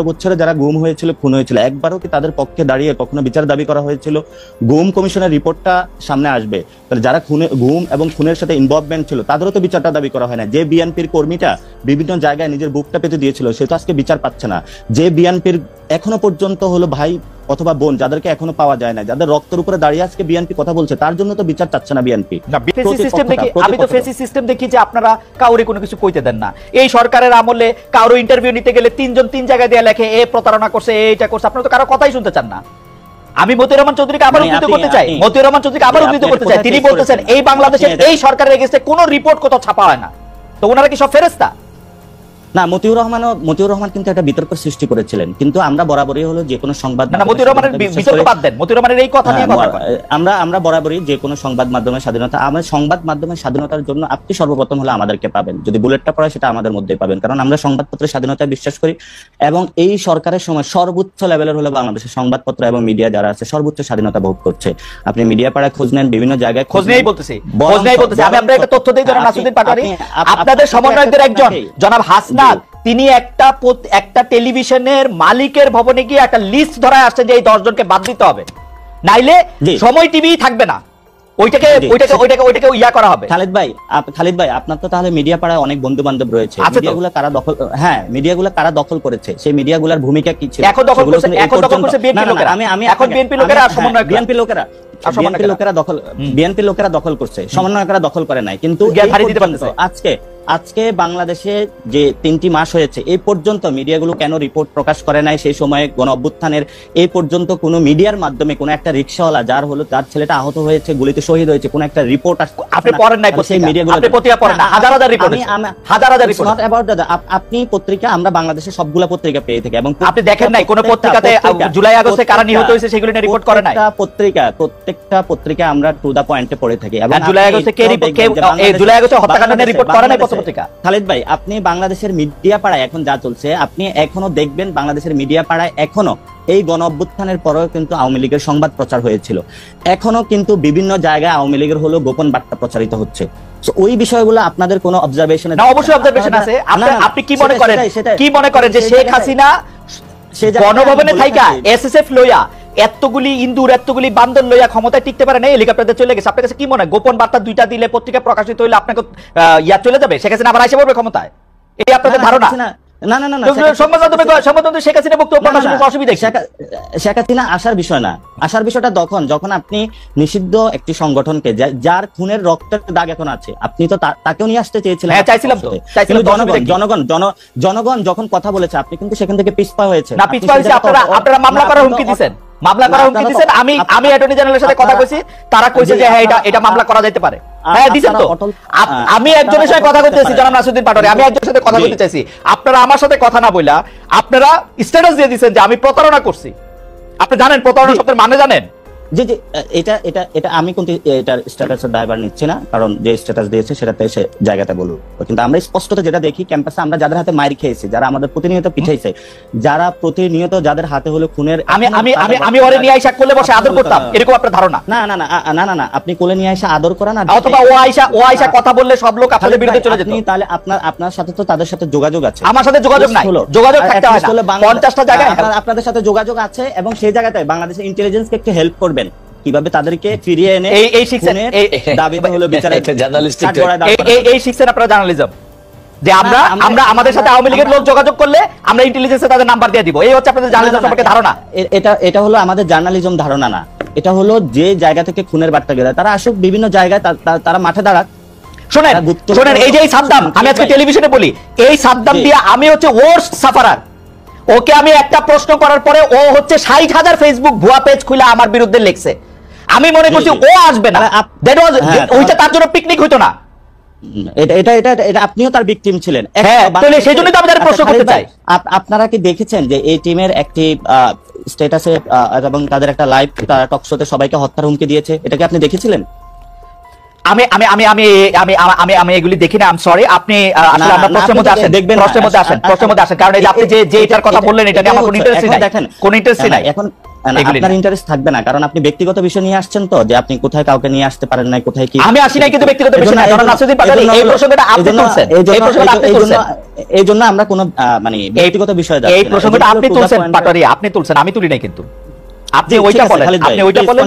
বছরে যারা গুম হয়েছিল, খুন হয়েছিল, একবারও কি তাদের পক্ষে দাঁড়িয়ে কখনো বিচার দাবি করা হয়েছিল? গুম কমিশনের রিপোর্টটা সামনে আসবে, তাহলে যারা গুম এবং খুনের সাথে ইনভলভমেন্ট ছিল তাদেরও তো বিচারটা দাবি করা হয় না। যে বিএনপির কর্মীটা বিভিন্ন জায়গায় নিজের বুকটা পেতে দিয়েছিল, সে তো আজকে বিচার পাচ্ছে না। যে বিএনপির এখনো পর্যন্ত হলো ভাই অথবা বোন, যাদেরকে এখনো পাওয়া যায় না, যাদের রক্তের উপরে দাঁড়িয়ে আজকে বিএনপি কথা বলছে, তার জন্য তো বিচার চাচ্ছে না বিএনপি। আমি তো ফেসি সিস্টেম দেখি যে আপনারা কাউরে কোনো কিছু কইতে দেন না। এই সরকারের আমলে কারো ইন্টারভিউ নিতে গেলে 3 জন 3 জায়গায় দিয়ে লেখে, এ প্রতারণা করছে, এইটা করছে, আপনারা তো কারো কথাই শুনতে চান না। আমি মতিউর রহমান চৌধুরীকে আবার উদ্ধৃত করতে চাই, মতিউর রহমান চৌধুরীকে আবার উদ্ধৃত করতে চাই। তিনি বলতেছেন এই বাংলাদেশের এই সরকারের এগেইনস্টে কোনো রিপোর্ট কোথাও ছাপা হয় না, তো ওনারা কি সব ফেরেশতা? না, মতিউর রহমান কিন্তু একটা বিতর্ক সৃষ্টি করেছিলেন, কিন্তু আমরা বরাবরই হলো যে কোনো সংবাদ, মতিউর রহমানের বিতর্ক বাদ দেন, মতিউর রহমানের এই কথা নিয়ে কথা আমরা বরাবরই যে কোনো সংবাদ মাধ্যমের স্বাধীনতা, আমরা সংবাদ মাধ্যমের স্বাধীনতার জন্য আপনি সর্বপ্রথম হলো আমাদেরকে পাবেন, যদি বুলেটটা পড়ে সেটা আমাদের মধ্যেই পাবেন, কারণ আমরা সংবাদপত্রের স্বাধীনতায় বিশ্বাস করি। এবং এই সরকারের সময় সর্বোচ্চ লেভেলের হলো বাংলাদেশের সংবাদপত্র এবং মিডিয়া যারা আছে সর্বোচ্চ স্বাধীনতা ভোগ করছে। আপনি মিডিয়া পাড়ায় খোঁজ নেন, বিভিন্ন জায়গায় খোঁজ নেই বলতেছি। আমি আপনাদের একটা তথ্য দিই, জনাব নাসিরুদ্দিন পাটোয়ারি, আপনাদের সমন্বয়কদের একজন জনাব হাসনাত, তিনি একটা টেলিভিশনের মালিকের ভবনে গিয়ে একটা লিস্ট ধরায় আসছেন যে এই 10 জনকে বাদ দিতে হবে, নাইলে সময় টিভি থাকবে না, ওইটাকে ইয়া করা হবে। খালিদ ভাই আপনার তো তাহলে মিডিয়া পাড়ায় অনেক বন্ধু বান্ধব রয়েছে, মিডিয়াগুলো কারা দখল, হ্যাঁ মিডিয়াগুলো কারা দখল করেছে, সেই মিডিয়াগুলোর ভূমিকা কি ছিল? এখন দখল করছে বিএনপি লোকেরা, এখন বিএনপি লোকেরা আর সমন্বয় বিএনপি লোকেরা বিএনপি লোকেরা দখল করছে, সমন্বয়করা দখল করে নাই। কিন্তু আজকে বাংলাদেশে যে 3টি মাস হয়েছে এই পর্যন্ত মিডিয়াগুলো কেন রিপোর্ট প্রকাশ করে নাই? সেই সময় গণ অভ্যুত্থানের এই পর্যন্ত কোনো মিডিয়ার মাধ্যমে কোনো একটা রিকশাওয়ালা যার ছেলেটা আহত হয়েছে, গুলিতে শহীদ হয়েছে, কোনো একটা রিপোর্ট আপনি পড়েন নাই? সেই মিডিয়াগুলো আপনি পত্রিকা পড়েন না? হাজার হাজার রিপোর্ট, হাজার হাজার রিপোর্ট। Not about that. আপনি পত্রিকা, আমরা বাংলাদেশের সবগুলা পত্রিকা পেয়ে থাকি, এবং আপনি দেখেন নাই কোন পত্রিকাতে জুলাই আগস্টে কারা নিহত হয়েছে সেগুলো নিয়ে রিপোর্ট করে নাই? প্রত্যেকটা পত্রিকা আমরা টু দা পয়েন্টে পড়ে থাকি। এবং জুলাই আগস্টে জুলাই আগস্টে হত্যাকাণ্ড নিয়ে রিপোর্ট করে নাই পত্রিকা? খালিদ ভাই, আপনি বাংলাদেশের মিডিয়া পাড়ায় এখন যা চলছে আপনি এখনো দেখবেন, বাংলাদেশের মিডিয়া পাড়ায় এখনো এই গণ অভ্যুত্থানের পরেও কিন্তু আওয়ামী লীগের সংবাদ প্রচার হয়েছিল, এখনো কিন্তু বিভিন্ন জায়গায় আওয়ামী লীগের হলো গোপন বার্তা প্রচারিত হচ্ছে। ওই বিষয়গুলো আপনাদের কোনো অবজারভেশন? না, অবশ্যই অবজারভেশন আছে। আপনি কি মনে করেন যে শেখ হাসিনা গণভবনে থাইকা এসএসএফ লইয়া এতগুলি ইন্দুর এতগুলি বান্দর লইয়া ক্ষমতায় টিকতে পারে না, হেলিকপ্টারে চলে গেছে? আপনার কাছে কি মনে হয় গোপন বার্তা 2টা দিলে পত্রিকা প্রকাশিত হইলে আপনাকে চলে যাবে? শেখ হাসিনা আবার এসে পড়বে ক্ষমতায়? এই আপনাদের ধারণা? শেখ হাসিনা আসার বিষয় না, আসার বিষয়টা যখন আপনি নিষিদ্ধ একটি সংগঠনকে, যার খুনের রক্তের দাগ এখন আছে, আপনি তো তাকেও নিয়ে আসতে চেয়েছিলেন। চাইছিলাম তো, জনগণ যখন কথা বলেছে আপনি কিন্তু সেখান থেকে পিছপা হয়েছে। না, পিছপা হয়েছে আপনারা মামলা করার হুমকি দিচ্ছেন, আমি অ্যাটর্নি জেনারেলের সাথে কথা কইছি, তারা কইছে যে হ্যাঁ এটা মামলা করা যেতে পারে। হ্যাঁ দিছেন তো। আমি একজনের সাথে কথা বলতেছি, জনাব নাসিরউদ্দিন পাটোয়ারি, আমি একজনের সাথে কথা বলতে চাইছি, আপনারা আমার সাথে কথা না বইলা আপনারা স্ট্যাটাস দিয়ে দিচ্ছেন যে আমি প্রতারণা করছি। আপনি জানেন প্রতারণা শব্দের মানে জানেন? জি জি, এটা আমি কিন্তু এটার স্ট্যাটাসের দায়ভার নিচ্ছি না, কারণ যে স্ট্যাটাস দিয়েছে সেটাতে সে জায়গাটা বলুন। কিন্তু আমরা স্পষ্টত যেটা দেখি, ক্যাম্পাসে আমরা যাদের হাতে মাইর খেয়েছি, যারা আমাদের প্রতিনিয়ত পিছাইছে, যারা প্রতিনিয়ত যাদের হাতে হলো খুনের, আমি ওরে নিয়ে আইসা কোলে বসে আদর করতাম, এরকম আপনার ধারণা? না না না না না না, আপনি কোলে নিয়ে আইসা আদর করেন না, অথবা ও আইসা কথা বললে সব লোক আপনাদের বিরুদ্ধে চলে যেত। তাহলে আপনার সাথে তো তাদের সাথে যোগাযোগ আছে, আমার সাথে যোগাযোগ নাই। যোগাযোগ থাকতে হয় না, 50টা জায়গায় আপনাদের সাথে যোগাযোগ আছে, এবং সেই জায়গাতে বাংলাদেশের ইন্টেলিজেন্সকে একটু হেল্প করবেন কিভাবে তাদেরকে ফিরিয়ে এনে এই শিখছেন, দাবিতে হলো বিচারের এই শিখছেন আপনারা জার্নালিজম, যে আমরা আমাদের সাথে আওয়ামী লীগের লোক যোগাযোগ করলে আমরা ইন্টেলিজেন্সে তাদের নাম্বার দিয়ে দিব। এই হচ্ছে আপনাদের জার্নালিজম সম্পর্কে ধারণা। এটা হলো আমাদের জার্নালিজম ধারণা না, এটা হলো যে জায়গা থেকে খুনের বার্তা গেলে তারা আসুক বিভিন্ন জায়গায়, তারা মাঠে দাঁড়াক। শোনেন, এই যে এই সাদ্দাম, আমি আজকে টেলিভিশনে বলি, এই সাদ্দাম দিয়ে আমি হচ্ছে ওয়ার্স্ট সাফারার। ওকে আমি একটা প্রশ্ন করার পরে ও হচ্ছে 60,000 ফেসবুক ভুয়া পেজ খুলে আমার বিরুদ্ধে লিখছে। আমি মনে করছি ও আসবে না, ওইটা তার জন্য পিকনিক হইতো না। এটা আপনিও তার ভিকটিম ছিলেন। হ্যাঁ, তাহলে সেজন্যই তো আমি তার প্রশ্ন করতে চাই। আপনারা কি দেখেছেন যে এই টিমের একটি স্ট্যাটাসে এবং তাদের একটা লাইভ টক শোতে সবাইকে হত্যার হুমকি দিয়েছে? এটা কি আপনি দেখেছিলেন? আমি আমি আমি আমি আমি আমি আমি এগুলি দেখি না, আই এম সরি। আপনি আসলে আমরা প্রশ্নের মধ্যে আসেন, দেখবেন প্রশ্নের মধ্যে আসেন, কারণ এই যে আপনি যে এটার কথা বললেন এটা নিয়ে আমার কোনো ইন্টারেস্ট নাই, দেখেন কোনো ইন্টারেস্ট নাই এখন। আপনার ইন্টারেস্ট থাকবে না, কারণ আপনি ব্যক্তিগত বিষয় নিয়ে আসছেন, তো যে আপনি কোথায় কাউকে নিয়ে আসতে পারেন না, কোথায় কি। আমি আসি নাই কিন্তু ব্যক্তিগত বিষয় না, জনাব নাসিরউদ্দিন পাটোয়ারি এই প্রসঙ্গটা আপনি তুলছেন, এই জন্য আমরা কোনো মানে ব্যক্তিগত বিষয় যাচ্ছি না। এই প্রসঙ্গটা আপনি তুলছেন পাটোয়ারি, আপনি তুলছেন, আমি তুলি নাই কিন্তু। আপনি ওইটা বলেন, আপনি ওইটা বলেন।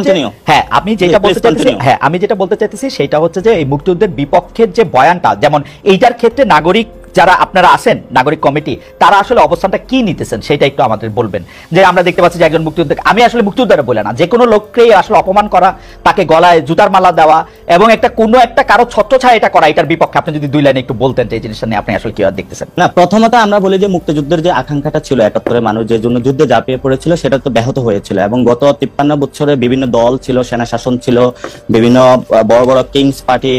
হ্যাঁ, আমি যেটা বলতে চাইতেছি, আমি যেটা বলতে চাইতেছি সেটা হচ্ছে যে এই মুক্তিযুদ্ধের বিপক্ষের যে বয়ানটা, যেমন এইটার ক্ষেত্রে নাগরিক যারা আপনারা আছেন, নাগরিক কমিটি, তারা আসলে অবস্থানটা কি নিতেছেন সেটা একটু আমাদের বলবেন। যে আমরা দেখতে পাচ্ছি যে একজন মুক্তিযোদ্ধা, আমি আসলে মুক্তিযোদ্ধারা বলে না, যে কোনো লোককেই আসলে অপমান করা, তাকে গলায় জুতার মালা দেওয়া এবং কোনো একটা কারো ছত্রছায়া এটা করা, এটার বিপক্ষে আপনি যদি 2 লাইনে একটু বলতেন এই জিনিসটা নিয়ে আপনি আসলে কি দেখতেছেন? না, প্রথমত আমরা বলি যে মুক্তিযুদ্ধের যে আকাঙ্ক্ষাটা ছিল, 71-এর মানুষ যে জন্য যুদ্ধে ঝাঁপিয়ে পড়েছিল, সেটা তো ব্যাহত হয়েছিল। এবং গত 53 বছরে বিভিন্ন দল ছিল, সেনা শাসন ছিল, বিভিন্ন বড় বড় কিংস পার্টি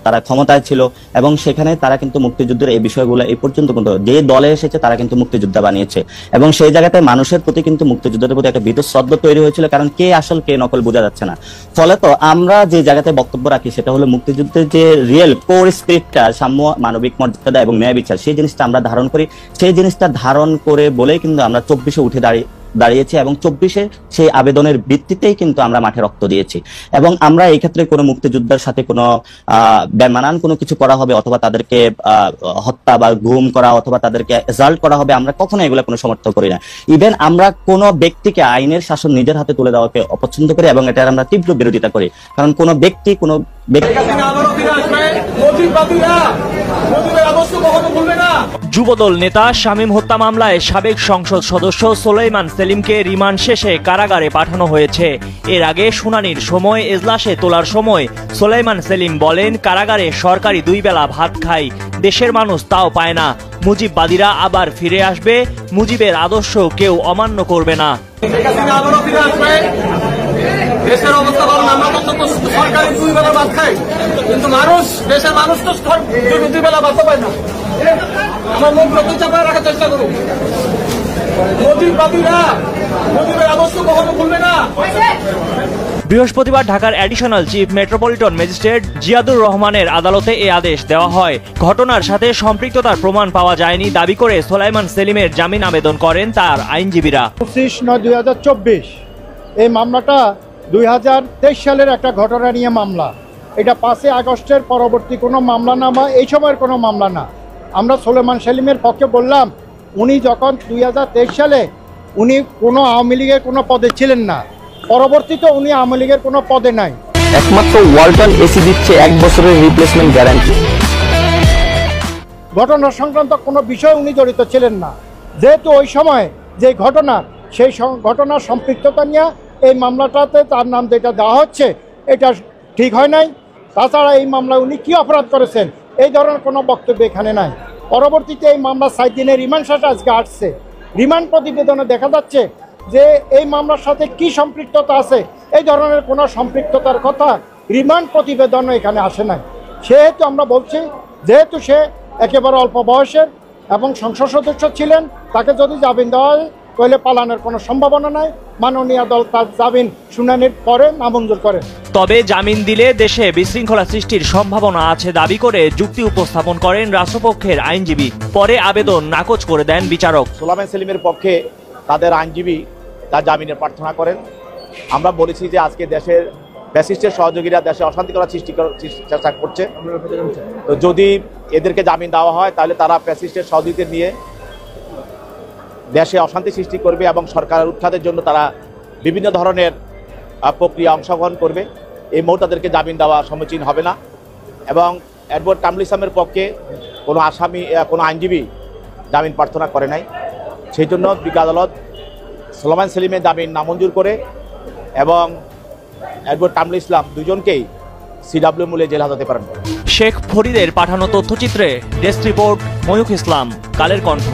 তারা ক্ষমতায় ছিল, এবং সেখানে তারা কিন্তু মুক্তিযুদ্ধের এই বিষয়গুলো এই পর্যন্ত কিন্তু যে দলে এসেছে তারা কিন্তু মুক্তিযোদ্ধা বানিয়েছে, এবং সেই জায়গাতে মানুষের প্রতি কিন্তু মুক্তিযুদ্ধের প্রতি একটা বীতশ্রদ্ধা তৈরি হয়েছিল, কারণ কে আসল কে নকল বোঝা যাচ্ছে না। ফলে তো আমরা যে জায়গাতে বক্তব্য রাখি সেটা হলো মুক্তিযুদ্ধের যে রিয়েল কোর স্পিরিটটা, সাম্য, মানবিক মর্যাদা এবং ন্যায় বিচার, সেই জিনিসটা আমরা ধারণ করি। সেই জিনিসটা ধারণ করে বলেই কিন্তু আমরা 24-এ উঠে দাঁড়িয়েছি, এবং 24-এ সেই আবেদনের ভিত্তিতেই কিন্তু আমরা মাঠে রক্ত দিয়েছি। এবং আমরা এই ক্ষেত্রে কোনো মুক্তিযোদ্ধার সাথে কোনো বেমানান কোনো কিছু করা হবে, অথবা তাদেরকে হত্যা বা গুম করা, অথবা তাদেরকে অ্যাসাল্ট করা হবে, আমরা কখনো এগুলো কোনো সমর্থন করি না। ইভেন আমরা কোনো ব্যক্তিকে আইনের শাসন নিজের হাতে তুলে দেওয়াকে অপছন্দ করি, এবং এটার আমরা তীব্র বিরোধিতা করি। কারণ কোনো ব্যক্তি কোনো যুবদল নেতা শামীম হত্যা মামলায় সাবেক সংসদ সদস্য সোলাইমান সেলিমকে রিমান্ড শেষে কারাগারে পাঠানো হয়েছে। এর আগে শুনানির সময় এজলাসে তোলার সময় সোলাইমান সেলিম বলেন, কারাগারে সরকারি 2 বেলা ভাত খাই, দেশের মানুষ তাও পায় না। মুজিববাদীরা আবার ফিরে আসবে, মুজিবের আদর্শ কেউ অমান্য করবে না। দেশের অবস্থা ভালো না, আমরা তো সরকারি 2 বেলা ভাত খাই, কিন্তু দেশের মানুষ তো 2 বেলা ভাত পায় না। আমার মুখ রক্ষা চাপায় রাখার চেষ্টা করুন। মুজিববাদীরা মুজিবের আদর্শ কখনো ভুলবে না। বৃহস্পতিবার ঢাকার additional chief metropolitan magistrate Ziadur রহমানের আদালতে এই আদেশ দেওয়া হয়। ঘটনার সাথে সম্পৃক্ততার প্রমাণ পাওয়া যায়নি দাবি করে সোলাইমান সেলিমের জামিন আবেদন করেন তার আইনজীবীরা। 25/9/2024 এই মামলাটা 2023 সালের একটা ঘটনা নিয়ে মামলা। এটা 5 আগস্টের পরবর্তী কোনো মামলা না বা এই সময়ের কোনো মামলা না। আমরা সোলাইমান সেলিমের পক্ষে বললাম, উনি যখন 2023 সালে উনি কোনো আওয়ামী লীগের কোনো পদে ছিলেন না, পরবর্তীতে উনি আওয়ামী লীগের কোনো পদে নাই। একমাত্র ওয়ালটন এসি দিচ্ছে 1 বছরের রিপ্লেসমেন্ট গ্যারান্টি। ঘটনা সংক্রান্ত কোনো বিষয় উনি জড়িত ছিলেন না, যেহেতু ওই সময় যে ঘটনা, সেই ঘটনার সম্পৃক্ততা নিয়ে এই মামলাটাতে তার নাম যেটা দেওয়া হচ্ছে এটা ঠিক হয় নাই। তাছাড়া এই মামলায় উনি কি অপরাধ করেছেন এই ধরনের কোনো বক্তব্য এখানে নাই। পরবর্তীতে এই মামলা 7 দিনের রিমান্ড শেষে আজকে আসছে। রিমান্ড প্রতিবেদনে দেখা যাচ্ছে যে এই মামলার সাথে কি সম্পৃক্ততা আছে, এই ধরনের কোনো সম্পৃক্ততার কথা রিমান্ড প্রতিবেদন এখানে আসে নাই। সেহেতু আমরা বলছি, যেহেতু সে একেবারে অল্প বয়সের এবং সংসদ সদস্য ছিলেন, তাকে যদি জামিন দেওয়া হয় তাহলে পালানোর কোনো সম্ভাবনা নাই। মাননীয় আদালত তার জামিন শুনানির পরে নামঞ্জুর করেন। তবে জামিন দিলে দেশে বিশৃঙ্খলা সৃষ্টির সম্ভাবনা আছে দাবি করে যুক্তি উপস্থাপন করেন রাষ্ট্রপক্ষের আইনজীবী। পরে আবেদন নাকচ করে দেন বিচারক। সোলাইমান সেলিমের পক্ষে তাদের আইনজীবী তার জামিনের প্রার্থনা করেন। আমরা বলেছি যে আজকে দেশের ফ্যাসিস্টের সহযোগীরা দেশে অশান্তি করার চেষ্টা করছে, তো যদি এদেরকে জামিন দেওয়া হয় তাহলে তারা ফ্যাসিস্টের সহযোগীদের নিয়ে দেশে অশান্তি সৃষ্টি করবে এবং সরকারের উৎখাতের জন্য তারা বিভিন্ন ধরনের প্রক্রিয়া অংশগ্রহণ করবে। এই মুহূর্তে তাদেরকে জামিন দেওয়া সমীচীন হবে না এবং অ্যাডভোকেট কামরুল ইসলামের পক্ষে কোনো আসামি কোনো আইনজীবী জামিন প্রার্থনা করে নাই। সেই জন্য বিজ্ঞ আদালত সোলাইমান সেলিমের জামিন নামঞ্জুর করে এবং অ্যাডভোকেট কামরুল ইসলাম দুজনকেই সিডব্লিউ মূল্যে জেল হাজতে পারেন। শেখ ফরিদের পাঠানো তথ্যচিত্রে ডেস্ক রিপোর্ট ময়ূখ ইসলাম, কালের কণ্ঠ।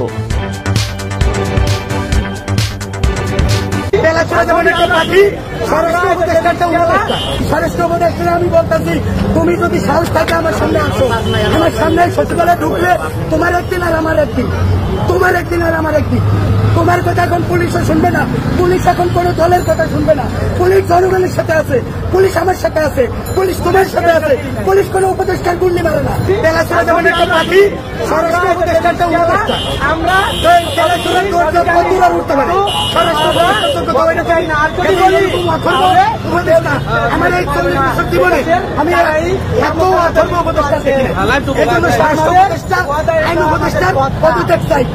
আমি বলতেছি, তুমি যদি সাহস থাকে আমার সামনে আসো, আমার সামনে সচিবালয়ে ঢুকলে তোমার একদিন আর আমার একদিন, তোমার একদিন আর আমার একদিন। তোমার কথা এখন পুলিশও শুনবে না, পুলিশ এখন কোন দলের কথা শুনবে না। পুলিশ জনগণের সাথে আছে, পুলিশ আমার সাথে আছে, পুলিশ তোমার সাথে আছে, পুলিশ কোন উপদেষ্টার গুল্লি মারে না। তেলাচুরা যেমন একটা পাখি, স্বরাষ্ট্র উপদেষ্টারটা উপদেষ্টা। আমরা তেলাচুরার কতদূর উঠতে পারি, আমার এই 40 বছর জীবনে আমি এত অধর্ম উপদেষ্টা দেখি না। এই জন্য স্বরাষ্ট্র উপদেষ্টা, আইন উপদেষ্টার পদত্যাগ চাই।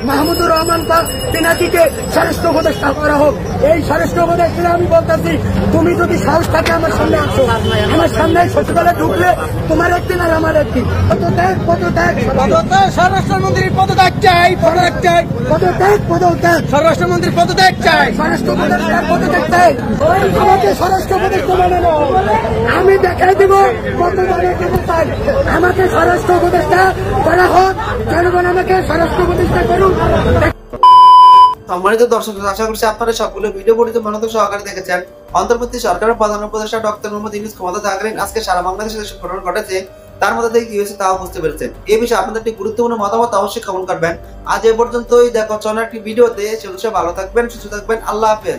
মাহমুদুর রহমান বা পিনাকিকে স্বরাষ্ট্র উপদেষ্টা করা হোক। এই স্বরাষ্ট্র উপদেষ্টা আমি বলতেছি, তুমি যদি সাহস থাকে আমার সামনে আসো, আমার সামনে সচিবালয়ে ঢুকলে তোমার একদিন আর আমার একদিন। পদত্যাগ, পদত্যাগ, পদত্যাগ, স্বরাষ্ট্রমন্ত্রীর পদত্যাগ চাই, পদত্যাগ চাই, পদত্যাগ, পদত্যাগ, স্বরাষ্ট্রমন্ত্রীর পদত্যাগ চাই, স্বরাষ্ট্র উপদেষ্টার পদত্যাগ চাই। আমাকে স্বরাষ্ট্র উপদেষ্টা মানে না, আমি দেখাই দিব কত জায়গায় কেটে চাই। আমাকে স্বরাষ্ট্র উপদেষ্টা করা হোক, জনগণ আমাকে স্বরাষ্ট্র উপদেষ্টা করুন। সম্মানিত দর্শক, আশা করছি আপনারা সকলে ভিডিও পড়িতে মনোযোগ সহকারে দেখেছেন। অন্তর্বর্তী সরকারের প্রধান উপদেষ্টা ডক্টর মোহাম্মদ ইউনূস ক্ষমতা থাকাকালীন আজকে সারা বাংলাদেশে যেসব ঘটনা ঘটেছে তার মধ্যে থেকে কি হয়েছে তাও বুঝতে পেরেছেন। এই বিষয়ে আপনাদের একটি গুরুত্বপূর্ণ মতামত অবশ্যই কমেন্ট করবেন। আজ এ পর্যন্তই, দেখা হচ্ছে অন্য একটি ভিডিওতে। সে ভালো থাকবেন, সুস্থ থাকবেন, আল্লাহ হাফেজ।